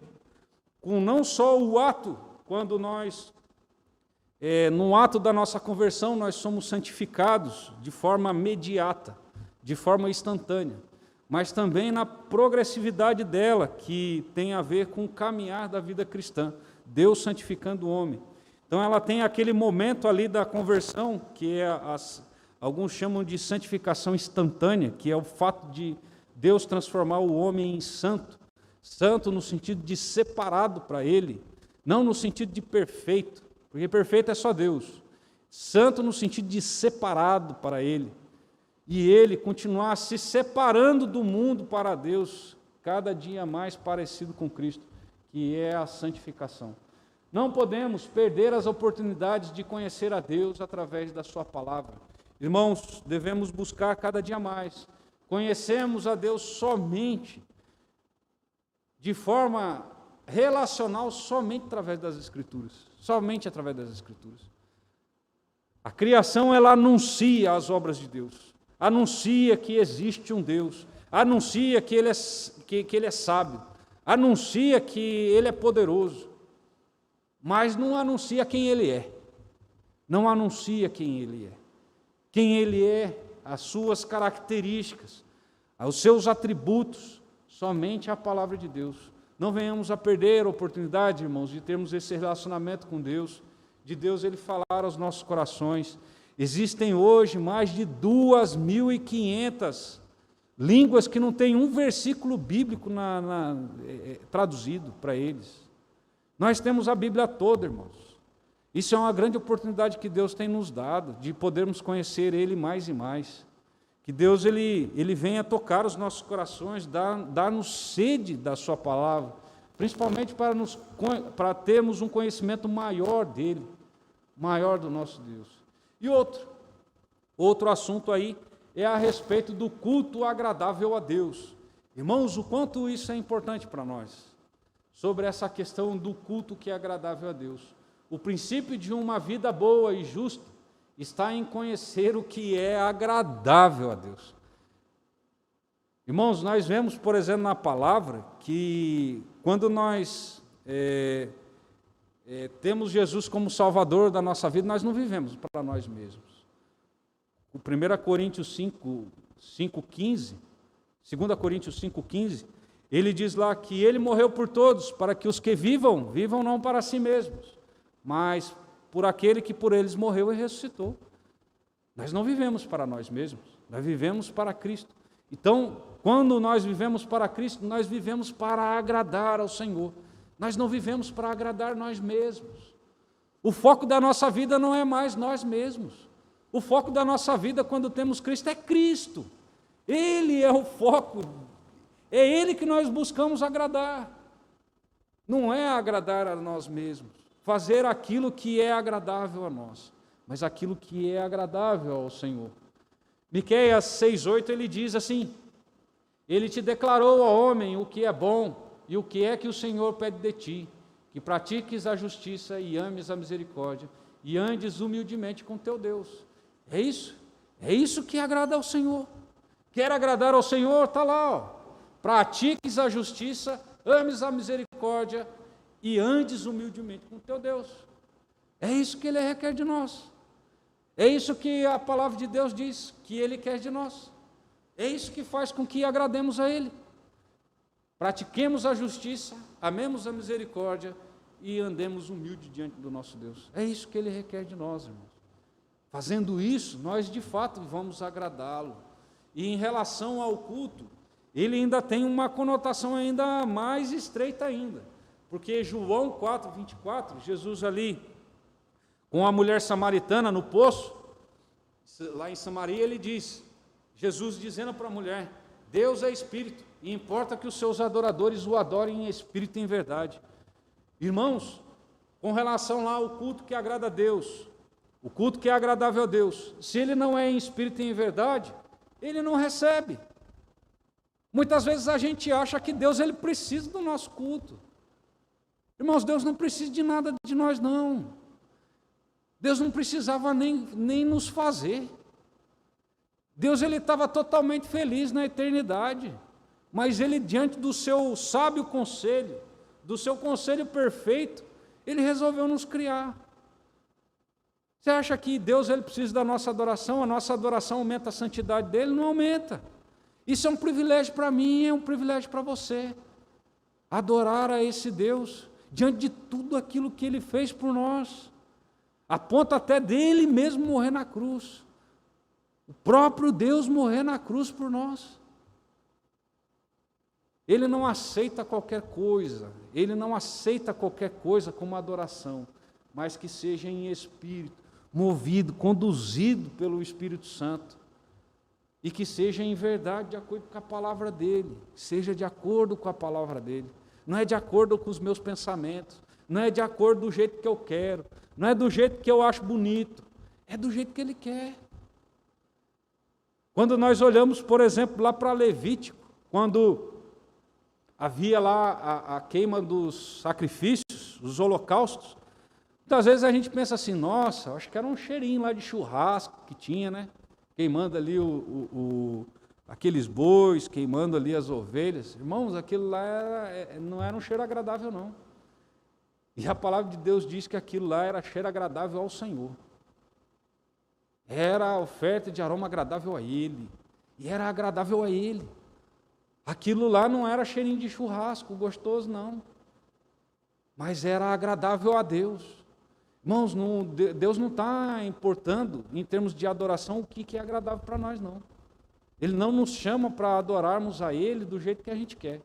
com não só o ato, quando nós, no ato da nossa conversão, nós somos santificados de forma imediata, de forma instantânea, mas também na progressividade dela, que tem a ver com o caminhar da vida cristã, Deus santificando o homem. Então ela tem aquele momento ali da conversão, que alguns chamam de santificação instantânea, que é o fato de Deus transformar o homem em santo, santo no sentido de separado para Ele, não no sentido de perfeito, porque perfeito é só Deus, santo no sentido de separado para Ele, e Ele continuar se separando do mundo para Deus, cada dia mais parecido com Cristo, que é a santificação. Não podemos perder as oportunidades de conhecer a Deus através da sua palavra. Irmãos, devemos buscar cada dia mais. Conhecemos a Deus somente, de forma relacional, somente através das Escrituras. Somente através das Escrituras. A criação, ela anuncia as obras de Deus. Anuncia que existe um Deus. Anuncia que Ele é sábio. Anuncia que Ele é poderoso. Mas não anuncia quem Ele é. Não anuncia quem Ele é. Quem Ele é, as suas características, os seus atributos, somente a palavra de Deus. Não venhamos a perder a oportunidade, irmãos, de termos esse relacionamento com Deus, de Deus Ele falar aos nossos corações. Existem hoje mais de 2.500 línguas que não tem um versículo bíblico traduzido para eles. Nós temos a Bíblia toda, irmãos. Isso é uma grande oportunidade que Deus tem nos dado, de podermos conhecer Ele mais e mais. Que Deus ele venha tocar os nossos corações, dar-nos sede da Sua palavra, principalmente para termos um conhecimento maior dEle, maior do nosso Deus. E outro assunto aí é a respeito do culto agradável a Deus. Irmãos, o quanto isso é importante para nós. Sobre essa questão do culto que é agradável a Deus. O princípio de uma vida boa e justa está em conhecer o que é agradável a Deus. Irmãos, nós vemos, por exemplo, na palavra, que quando nós temos Jesus como Salvador da nossa vida, nós não vivemos para nós mesmos. O 1 Coríntios 5:15, 2 Coríntios 5:15, ele diz lá que Ele morreu por todos, para que os que vivam não para si mesmos, mas por aquele que por eles morreu e ressuscitou. Nós não vivemos para nós mesmos, nós vivemos para Cristo. Então, quando nós vivemos para Cristo, nós vivemos para agradar ao Senhor. Nós não vivemos para agradar nós mesmos. O foco da nossa vida não é mais nós mesmos. O foco da nossa vida, quando temos Cristo, é Cristo. Ele é o foco. É Ele que nós buscamos agradar. Não é agradar a nós mesmos. Fazer aquilo que é agradável a nós, mas aquilo que é agradável ao Senhor. Miqueias 6:8, ele diz assim: Ele te declarou, ó homem, o que é bom e o que é que o Senhor pede de ti, que pratiques a justiça e ames a misericórdia e andes humildemente com teu Deus. É isso que agrada ao Senhor. Quer agradar ao Senhor? Está lá, ó. Pratiques a justiça, ames a misericórdia e andes humildemente com teu Deus. É isso que Ele requer de nós. É isso que a palavra de Deus diz, que Ele quer de nós. É isso que faz com que agrademos a Ele. Pratiquemos a justiça, amemos a misericórdia e andemos humilde diante do nosso Deus. É isso que Ele requer de nós, irmãos. Fazendo isso, nós de fato vamos agradá-lo. E em relação ao culto, ele ainda tem uma conotação ainda mais estreita ainda. Porque João 4:24, Jesus ali, com a mulher samaritana no poço, lá em Samaria, ele diz, Jesus dizendo para a mulher, Deus é espírito, e importa que os seus adoradores o adorem em espírito e em verdade. Irmãos, com relação lá ao culto que agrada a Deus, o culto que é agradável a Deus, se ele não é em espírito e em verdade, ele não recebe. Muitas vezes a gente acha que Deus ele precisa do nosso culto. Irmãos, Deus não precisa de nada de nós, não. Deus não precisava nem nos fazer. Deus ele estava totalmente feliz na eternidade, mas ele, diante do seu sábio conselho, do seu conselho perfeito, ele resolveu nos criar. Você acha que Deus ele precisa da nossa adoração? A nossa adoração aumenta a santidade dele? Não aumenta. Isso é um privilégio para mim, é um privilégio para você. Adorar a esse Deus, diante de tudo aquilo que ele fez por nós, a ponto até dele mesmo morrer na cruz. O próprio Deus morrer na cruz por nós. Ele não aceita qualquer coisa, ele não aceita qualquer coisa como adoração, mas que seja em espírito, movido, conduzido pelo Espírito Santo, e que seja em verdade de acordo com a palavra dele, seja de acordo com a palavra dele, não é de acordo com os meus pensamentos, não é de acordo do jeito que eu quero, não é do jeito que eu acho bonito, é do jeito que ele quer. Quando nós olhamos, por exemplo, lá para Levítico, quando havia lá a queima dos sacrifícios, os holocaustos, muitas vezes a gente pensa assim, nossa, acho que era um cheirinho lá de churrasco que tinha, né? Queimando ali aqueles bois, queimando ali as ovelhas. Irmãos, aquilo lá não era um cheiro agradável, não. E a palavra de Deus diz que aquilo lá era cheiro agradável ao Senhor. Era a oferta de aroma agradável a Ele. E era agradável a Ele. Aquilo lá não era cheirinho de churrasco gostoso, não. Mas era agradável a Deus. Irmãos, Deus não está importando, em termos de adoração, o que é agradável para nós, não. Ele não nos chama para adorarmos a Ele do jeito que a gente quer.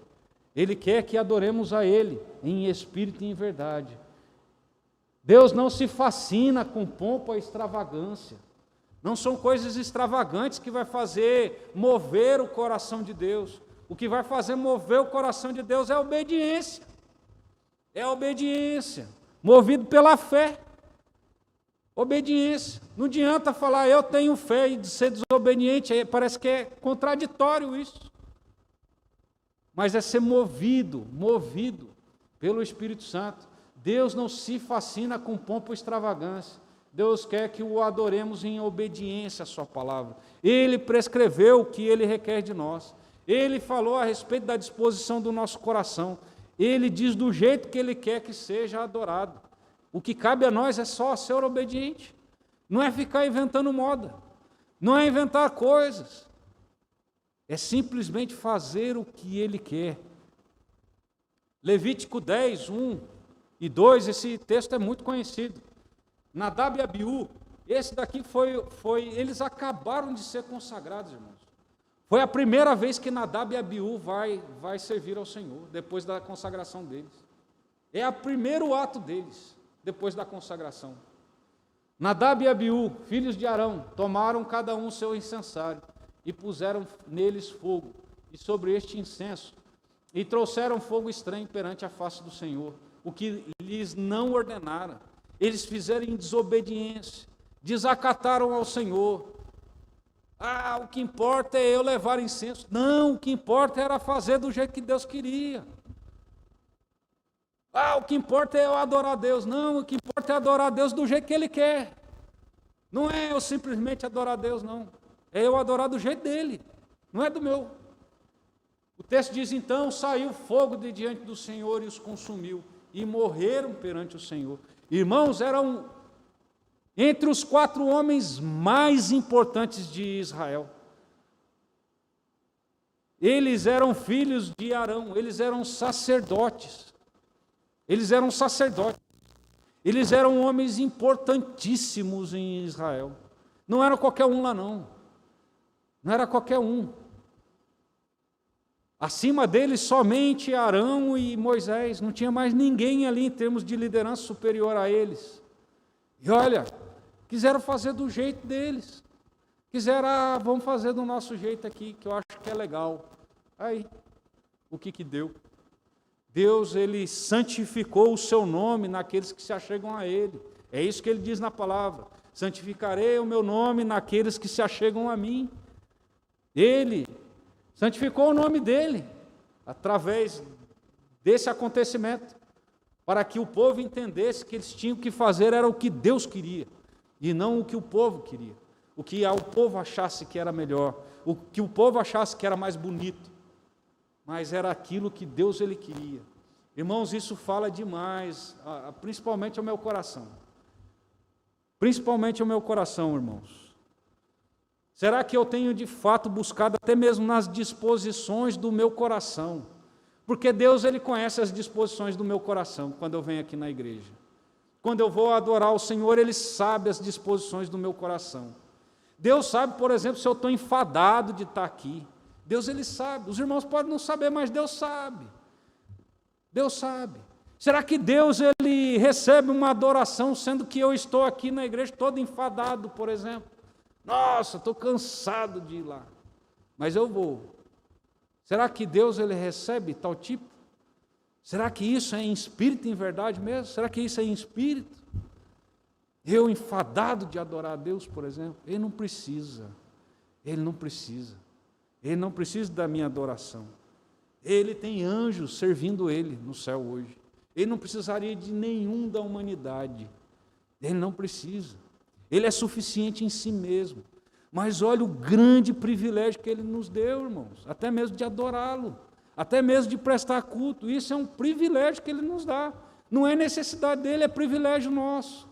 Ele quer que adoremos a Ele em espírito e em verdade. Deus não se fascina com pompa e extravagância. Não são coisas extravagantes que vai fazer mover o coração de Deus. O que vai fazer mover o coração de Deus é a obediência. É a obediência, movido pela fé. Obediência. Não adianta falar, eu tenho fé, e ser desobediente, aí parece que é contraditório isso. Mas é ser movido pelo Espírito Santo. Deus não se fascina com pompa ou extravagância. Deus quer que o adoremos em obediência à sua palavra. Ele prescreveu o que Ele requer de nós. Ele falou a respeito da disposição do nosso coração. Ele diz do jeito que Ele quer que seja adorado. O que cabe a nós é só ser obediente. Não é ficar inventando moda. Não é inventar coisas. É simplesmente fazer o que Ele quer. Levítico 10, 1 e 2, esse texto é muito conhecido. Nadab e Abiú, esse daqui eles acabaram de ser consagrados, irmãos. Foi a primeira vez que Nadab e Abiú vai servir ao Senhor, depois da consagração deles. É o primeiro ato deles, depois da consagração. Nadab e Abiú, filhos de Arão, tomaram cada um seu incensário e puseram neles fogo, e sobre este incenso, e trouxeram fogo estranho perante a face do Senhor, o que lhes não ordenara. Eles fizeram em desobediência, desacataram ao Senhor. O que importa é eu levar incenso. Não, o que importa era fazer do jeito que Deus queria. O que importa é eu adorar a Deus. Não, o que importa é adorar a Deus do jeito que Ele quer. Não é eu simplesmente adorar a Deus, não. É eu adorar do jeito dEle, não é do meu. O texto diz, então, saiu fogo de diante do Senhor e os consumiu, e morreram perante o Senhor. Irmãos, eram entre os 4 homens mais importantes de Israel. Eles eram filhos de Arão, eles eram sacerdotes. Eles eram sacerdotes. Eles eram homens importantíssimos em Israel. Não era qualquer um lá, não. Não era qualquer um. Acima deles, somente Arão e Moisés. Não tinha mais ninguém ali em termos de liderança superior a eles. E olha, quiseram fazer do jeito deles. Quiseram, vamos fazer do nosso jeito aqui, que eu acho que é legal. Aí, o que deu? Deus, Ele santificou o seu nome naqueles que se achegam a Ele. É isso que Ele diz na palavra. Santificarei o meu nome naqueles que se achegam a mim. Ele santificou o nome dEle, através desse acontecimento, para que o povo entendesse que eles tinham que fazer era o que Deus queria, e não o que o povo queria. O que o povo achasse que era melhor, o que o povo achasse que era mais bonito, mas era aquilo que Deus Ele queria. Irmãos, isso fala demais, principalmente ao meu coração. Principalmente ao meu coração, irmãos. Será que eu tenho de fato buscado até mesmo nas disposições do meu coração? Porque Deus, Ele conhece as disposições do meu coração quando eu venho aqui na igreja. Quando eu vou adorar o Senhor, Ele sabe as disposições do meu coração. Deus sabe, por exemplo, se eu estou enfadado de estar aqui. Deus, Ele sabe. Os irmãos podem não saber, mas Deus sabe. Deus sabe. Será que Deus, Ele recebe uma adoração, sendo que eu estou aqui na igreja todo enfadado, por exemplo? Nossa, estou cansado de ir lá, mas eu vou. Será que Deus, Ele recebe tal tipo? Será que isso é em espírito, em verdade mesmo? Será que isso é em espírito? Eu enfadado de adorar a Deus, por exemplo? Ele não precisa. Ele não precisa. Ele não precisa da minha adoração. Ele tem anjos servindo Ele no céu hoje. Ele não precisaria de nenhum da humanidade. Ele não precisa. Ele é suficiente em si mesmo. Mas olha o grande privilégio que Ele nos deu, irmãos. Até mesmo de adorá-lo. Até mesmo de prestar culto. Isso é um privilégio que Ele nos dá. Não é necessidade dEle, é privilégio nosso.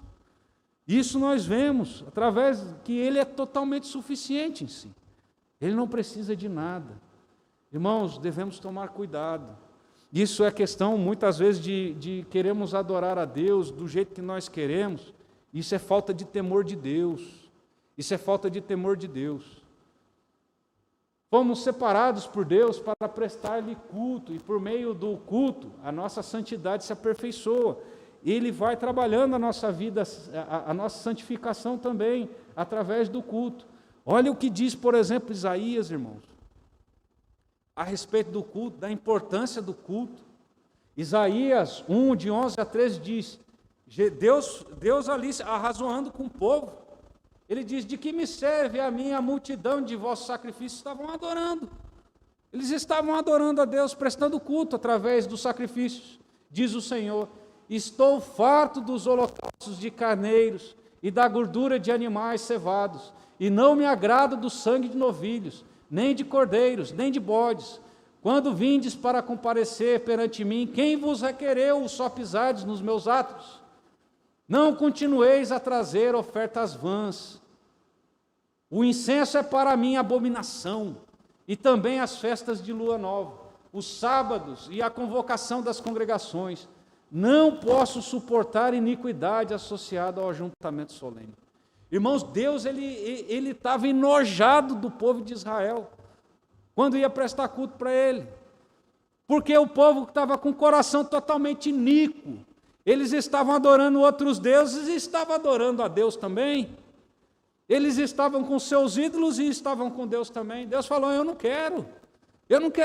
Isso nós vemos através que Ele é totalmente suficiente em si. Ele não precisa de nada. Irmãos, devemos tomar cuidado. Isso é questão, muitas vezes, de queremos adorar a Deus do jeito que nós queremos. Isso é falta de temor de Deus. Isso é falta de temor de Deus. Fomos separados por Deus para prestar-lhe culto, e por meio do culto, a nossa santidade se aperfeiçoa. Ele vai trabalhando a nossa vida, a nossa santificação também, através do culto. Olha o que diz, por exemplo, Isaías, irmãos, a respeito do culto, da importância do culto. Isaías 1, de 11 a 13 diz, Deus ali arrazoando com o povo, Ele diz, de que me serve a mim a multidão de vossos sacrifícios? Estavam adorando. Eles estavam adorando a Deus, prestando culto através dos sacrifícios. Diz o Senhor, estou farto dos holocaustos de carneiros e da gordura de animais cevados, e não me agrado do sangue de novilhos, nem de cordeiros, nem de bodes. Quando vindes para comparecer perante mim, quem vos requereu os só pisardes nos meus atos? Não continueis a trazer ofertas vãs. O incenso é para mim abominação, e também as festas de lua nova, os sábados e a convocação das congregações. Não posso suportar iniquidade associada ao ajuntamento solene. Irmãos, Deus ele estava enojado do povo de Israel, quando ia prestar culto para Ele, porque o povo estava com o coração totalmente iníquo. Eles estavam adorando outros deuses e estavam adorando a Deus também. Eles estavam com seus ídolos e estavam com Deus também. Deus falou, eu não quero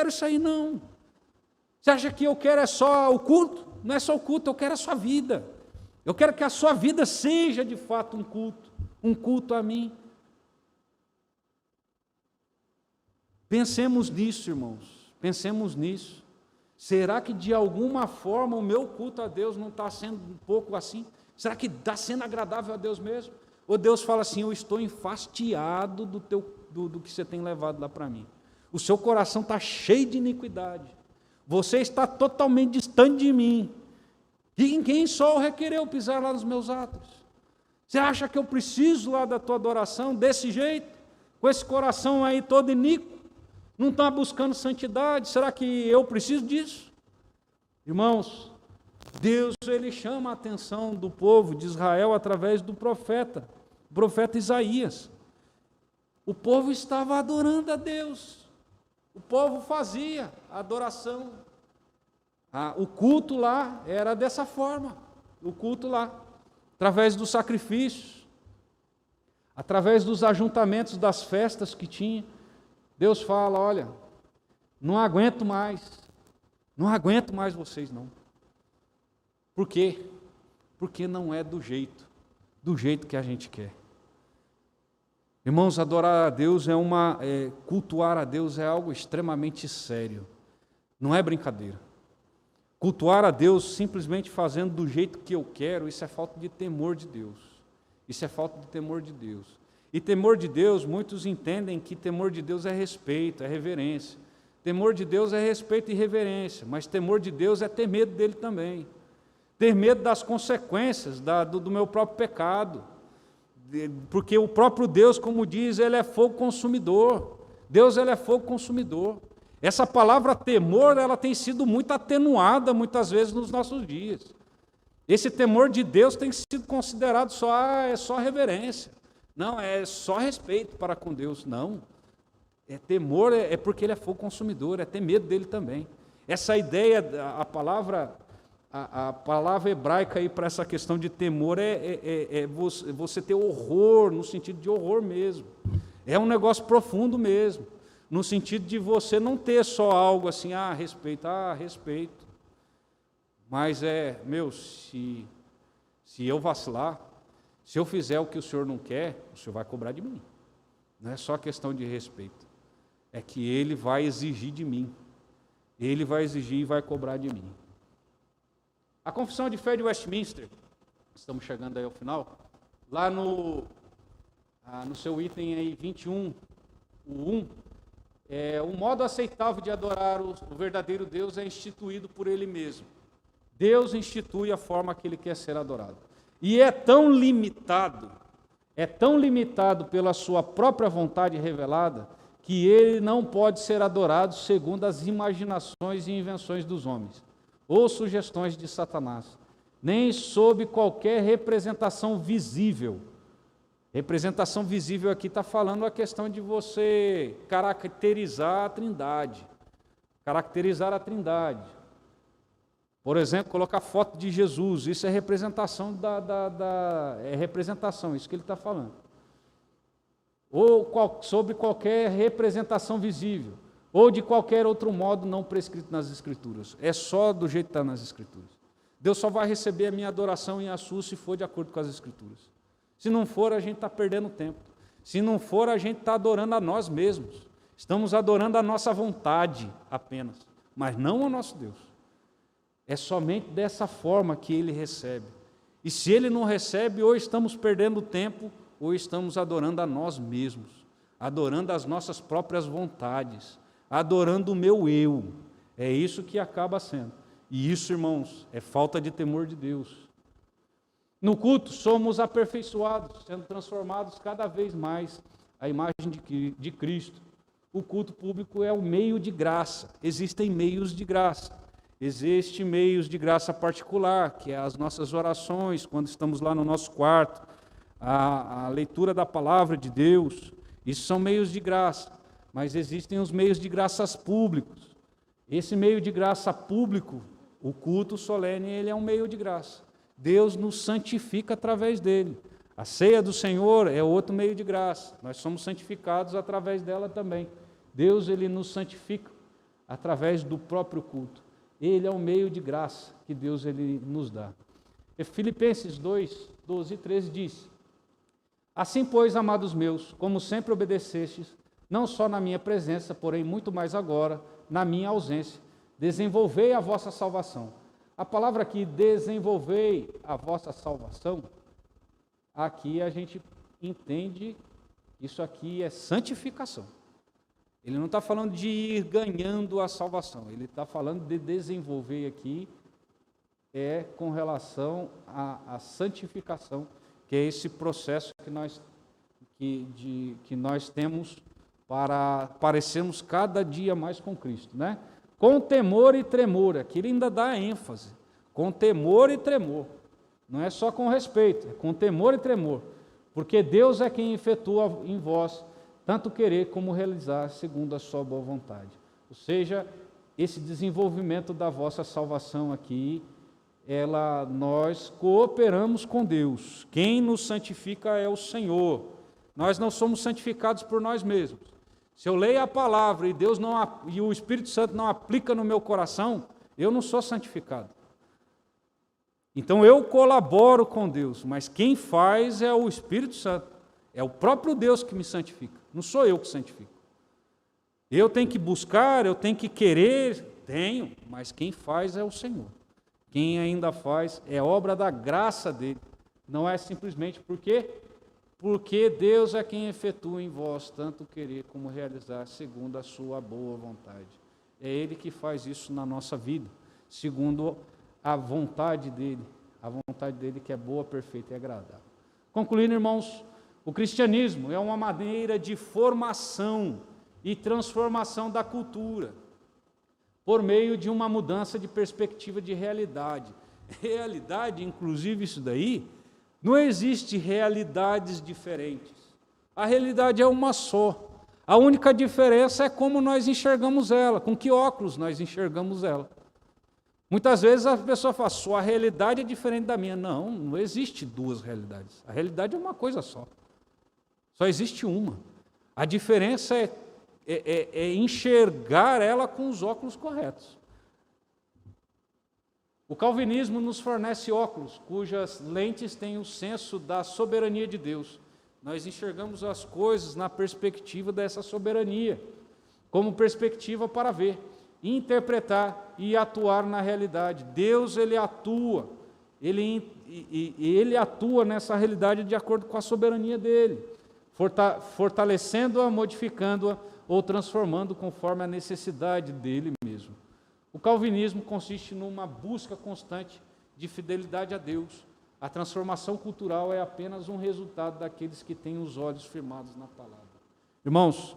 isso aí não. Você acha que eu quero é só o culto? Não é só o culto, eu quero a sua vida. Eu quero que a sua vida seja de fato um culto a mim. Pensemos nisso, irmãos, pensemos nisso. Será que de alguma forma o meu culto a Deus não está sendo um pouco assim? Será que está sendo agradável a Deus mesmo? Ou Deus fala assim, eu estou enfastiado do que você tem levado lá para mim. O seu coração está cheio de iniquidade. Você está totalmente distante de mim. E quem só requereu pisar lá nos meus atos? Você acha que eu preciso lá da tua adoração desse jeito? Com esse coração aí todo iníquo? Não está buscando santidade? Será que eu preciso disso? Irmãos, Deus ele chama a atenção do povo de Israel através do profeta Isaías. O povo estava adorando a Deus. O povo fazia a adoração. O culto lá era dessa forma. O culto lá. através dos sacrifícios, através dos ajuntamentos das festas que tinha. Deus fala, olha, não aguento mais vocês não. Por quê? Porque não é do jeito que a gente quer. Irmãos, adorar a Deus cultuar a Deus é algo extremamente sério, não é brincadeira. Cultuar a Deus simplesmente fazendo do jeito que eu quero, isso é falta de temor de Deus. Isso é falta de temor de Deus. E temor de Deus, muitos entendem que temor de Deus é respeito, é reverência. Temor de Deus é respeito e reverência, mas temor de Deus é ter medo dele também. Ter medo das consequências do meu próprio pecado. Porque o próprio Deus, como diz, ele é fogo consumidor. Deus, ele é fogo consumidor. Essa palavra temor, ela tem sido muito atenuada muitas vezes nos nossos dias. Esse temor de Deus tem sido considerado é só reverência. Não, é só respeito para com Deus. Não. Temor é porque ele é fogo consumidor, é ter medo dele também. Essa ideia, a palavra hebraica aí para essa questão de temor é você ter horror, no sentido de horror mesmo. É um negócio profundo mesmo. No sentido de você não ter só algo assim, respeito. Mas se eu vacilar, se eu fizer o que o Senhor não quer, o Senhor vai cobrar de mim. Não é só questão de respeito. É que Ele vai exigir de mim. Ele vai exigir e vai cobrar de mim. A Confissão de Fé de Westminster, estamos chegando aí ao final, lá no seu item aí 21, o 1, o modo aceitável de adorar o verdadeiro Deus é instituído por Ele mesmo. Deus institui a forma que Ele quer ser adorado. E é tão limitado pela sua própria vontade revelada, que Ele não pode ser adorado segundo as imaginações e invenções dos homens, ou sugestões de Satanás, nem sob qualquer representação visível. Representação visível aqui está falando a questão de você caracterizar a Trindade. Caracterizar a Trindade. Por exemplo, colocar foto de Jesus, isso é representação é representação, isso que ele está falando. Ou sobre qualquer representação visível, ou de qualquer outro modo não prescrito nas Escrituras. É só do jeito que está nas Escrituras. Deus só vai receber a minha adoração e a sua se for de acordo com as Escrituras. Se não for, a gente está perdendo tempo. Se não for, a gente está adorando a nós mesmos. Estamos adorando a nossa vontade apenas, mas não ao nosso Deus. É somente dessa forma que Ele recebe. E se Ele não recebe, ou estamos perdendo tempo, ou estamos adorando a nós mesmos, adorando as nossas próprias vontades, adorando o meu eu. É isso que acaba sendo. E isso, irmãos, é falta de temor de Deus. No culto, somos aperfeiçoados, sendo transformados cada vez mais à imagem de Cristo. O culto público é o meio de graça. Existem meios de graça. Existem meios de graça particular, que é as nossas orações, quando estamos lá no nosso quarto, a leitura da palavra de Deus. Isso são meios de graça. Mas existem os meios de graças públicos. Esse meio de graça público, o culto solene, ele é um meio de graça. Deus nos santifica através dele. A ceia do Senhor é outro meio de graça. Nós somos santificados através dela também. Deus, ele nos santifica através do próprio culto. Ele é um meio de graça que Deus ele nos dá. E Filipenses 2, 12 e 13 diz: assim, pois, amados meus, como sempre obedecestes, não só na minha presença, porém muito mais agora, na minha ausência, desenvolvei a vossa salvação. A palavra aqui, desenvolvei a vossa salvação, aqui a gente entende, isso aqui é santificação. Ele não está falando de ir ganhando a salvação, ele está falando de desenvolver aqui, com relação à santificação, que é esse processo que nós temos para parecermos cada dia mais com Cristo, né? Com temor e tremor, aqui ele ainda dá ênfase, com temor e tremor, não é só com respeito, é com temor e tremor, porque Deus é quem efetua em vós tanto querer como realizar segundo a sua boa vontade. Ou seja, esse desenvolvimento da vossa salvação aqui nós cooperamos com Deus. Quem nos santifica é o Senhor. Nós não somos santificados por nós mesmos. Se eu leio a palavra e o Espírito Santo não aplica no meu coração, eu não sou santificado. Então eu colaboro com Deus, mas quem faz é o Espírito Santo. É o próprio Deus que me santifica, não sou eu que santifico. Eu tenho que buscar, eu tenho que querer, mas quem faz é o Senhor. Quem ainda faz é obra da graça dele. Não é simplesmente porque Deus é quem efetua em vós tanto querer como realizar segundo a sua boa vontade. É Ele que faz isso na nossa vida, segundo a vontade dele. A vontade dele que é boa, perfeita e agradável. Concluindo, irmãos, o cristianismo é uma maneira de formação e transformação da cultura, por meio de uma mudança de perspectiva de realidade. Realidade, inclusive isso daí, não existe realidades diferentes. A realidade é uma só. A única diferença é como nós enxergamos ela, com que óculos nós enxergamos ela. Muitas vezes a pessoa fala, sua realidade é diferente da minha. Não, não existe duas realidades. A realidade é uma coisa só. Só existe uma. A diferença é enxergar ela com os óculos corretos. O calvinismo nos fornece óculos, cujas lentes têm o senso da soberania de Deus. Nós enxergamos as coisas na perspectiva dessa soberania, como perspectiva para ver, interpretar e atuar na realidade. Deus, Ele atua, Ele atua nessa realidade de acordo com a soberania dEle, fortalecendo-a, modificando-a ou transformando conforme a necessidade dEle mesmo. O calvinismo consiste numa busca constante de fidelidade a Deus. A transformação cultural é apenas um resultado daqueles que têm os olhos firmados na palavra. Irmãos,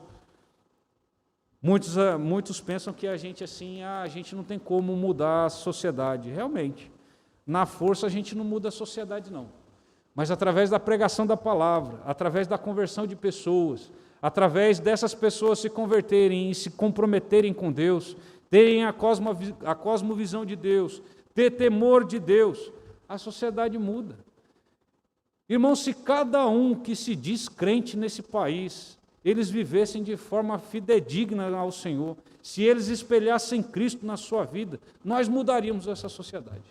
muitos pensam que a gente não tem como mudar a sociedade. Realmente, na força a gente não muda a sociedade, não. Mas através da pregação da palavra, através da conversão de pessoas, através dessas pessoas se converterem e se comprometerem com Deus, terem a cosmovisão de Deus, ter temor de Deus, a sociedade muda. Irmãos, se cada um que se diz crente nesse país, eles vivessem de forma fidedigna ao Senhor, se eles espelhassem Cristo na sua vida, nós mudaríamos essa sociedade.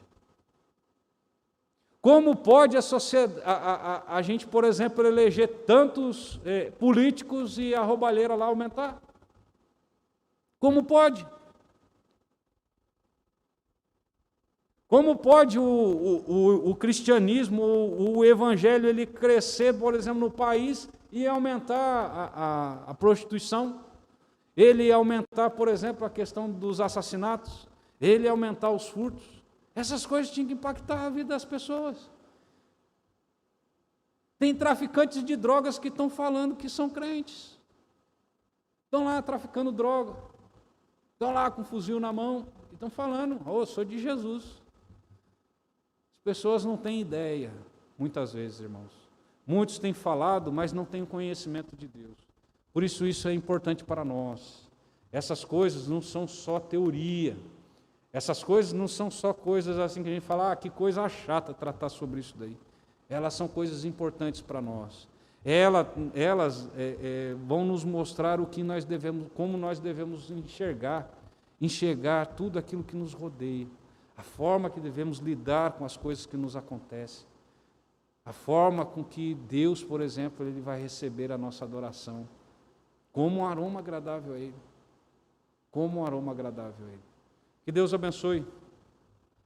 Como pode a gente, por exemplo, eleger tantos políticos e a roubalheira lá aumentar? Como pode? Como pode o cristianismo, o evangelho, ele crescer, por exemplo, no país e aumentar a prostituição? Ele aumentar, por exemplo, a questão dos assassinatos? Ele aumentar os furtos? Essas coisas tinham que impactar a vida das pessoas. Tem traficantes de drogas que estão falando que são crentes. Estão lá traficando droga. Estão lá com um fuzil na mão. E estão falando, eu sou de Jesus. As pessoas não têm ideia, muitas vezes, irmãos. Muitos têm falado, mas não têm o conhecimento de Deus. Por isso é importante para nós. Essas coisas não são só teoria. Essas coisas não são só coisas assim que a gente fala, que coisa chata tratar sobre isso daí. Elas são coisas importantes para nós. Elas vão nos mostrar o que nós devemos, como nós devemos enxergar tudo aquilo que nos rodeia, a forma que devemos lidar com as coisas que nos acontecem, a forma com que Deus, por exemplo, Ele vai receber a nossa adoração, como um aroma agradável a Ele. Como um aroma agradável a Ele. Que Deus abençoe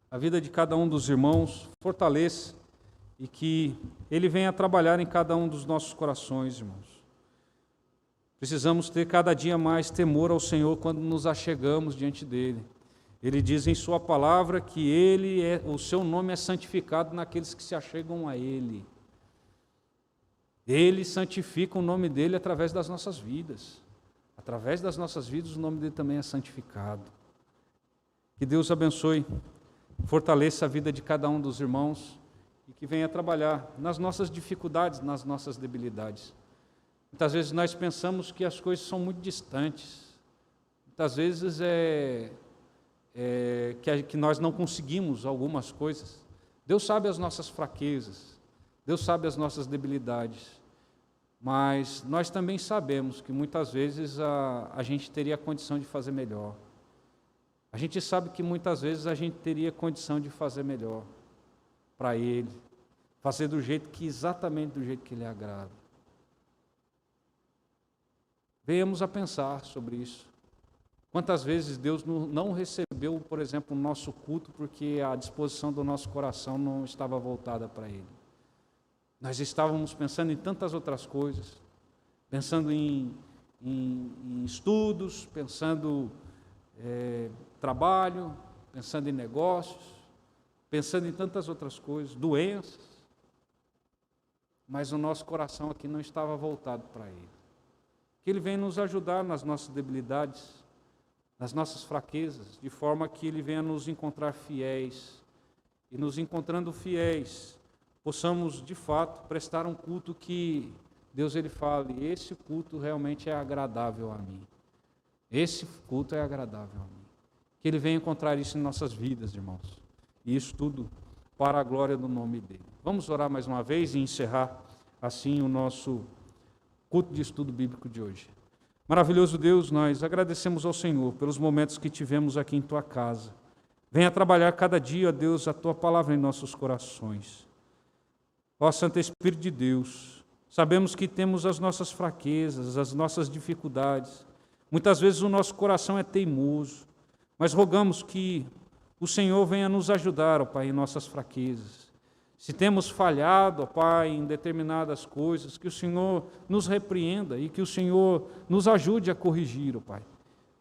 a vida de cada um dos irmãos, fortaleça e que Ele venha trabalhar em cada um dos nossos corações, irmãos. Precisamos ter cada dia mais temor ao Senhor quando nos achegamos diante dEle. Ele diz em sua palavra que o seu nome é santificado naqueles que se achegam a Ele. Ele santifica o nome dEle através das nossas vidas. Através das nossas vidas o nome dEle também é santificado. Que Deus abençoe, fortaleça a vida de cada um dos irmãos e que venha trabalhar nas nossas dificuldades, nas nossas debilidades. Muitas vezes nós pensamos que as coisas são muito distantes. Muitas vezes que nós não conseguimos algumas coisas. Deus sabe as nossas fraquezas, Deus sabe as nossas debilidades, mas nós também sabemos que muitas vezes a gente teria a condição de fazer melhor. A gente sabe que muitas vezes a gente teria condição de fazer melhor para Ele, fazer exatamente do jeito que Ele agrada. Venhamos a pensar sobre isso. Quantas vezes Deus não recebeu, por exemplo, o nosso culto porque a disposição do nosso coração não estava voltada para Ele. Nós estávamos pensando em tantas outras coisas, pensando em estudos, pensando trabalho, pensando em negócios, pensando em tantas outras coisas, doenças, mas o nosso coração aqui não estava voltado para Ele. Que Ele venha nos ajudar nas nossas debilidades, nas nossas fraquezas, de forma que Ele venha nos encontrar fiéis, e nos encontrando fiéis, possamos de fato prestar um culto que Deus Ele fale, esse culto realmente é agradável a mim. Esse culto é agradável a mim. Que Ele venha encontrar isso em nossas vidas, irmãos. E isso tudo para a glória do nome dEle. Vamos orar mais uma vez e encerrar assim o nosso culto de estudo bíblico de hoje. Maravilhoso Deus, nós agradecemos ao Senhor pelos momentos que tivemos aqui em Tua casa. Venha trabalhar cada dia, ó Deus, a Tua palavra em nossos corações. Ó Santo Espírito de Deus, sabemos que temos as nossas fraquezas, as nossas dificuldades. Muitas vezes o nosso coração é teimoso, mas rogamos que o Senhor venha nos ajudar, ó Pai, em nossas fraquezas. Se temos falhado, ó Pai, em determinadas coisas, que o Senhor nos repreenda e que o Senhor nos ajude a corrigir, ó Pai.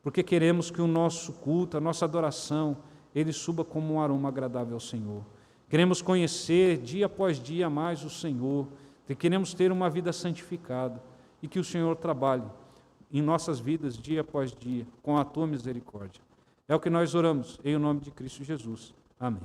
Porque queremos que o nosso culto, a nossa adoração, ele suba como um aroma agradável ao Senhor. Queremos conhecer dia após dia mais o Senhor, e queremos ter uma vida santificada e que o Senhor trabalhe em nossas vidas dia após dia com a Tua misericórdia. É o que nós oramos em nome de Cristo Jesus. Amém.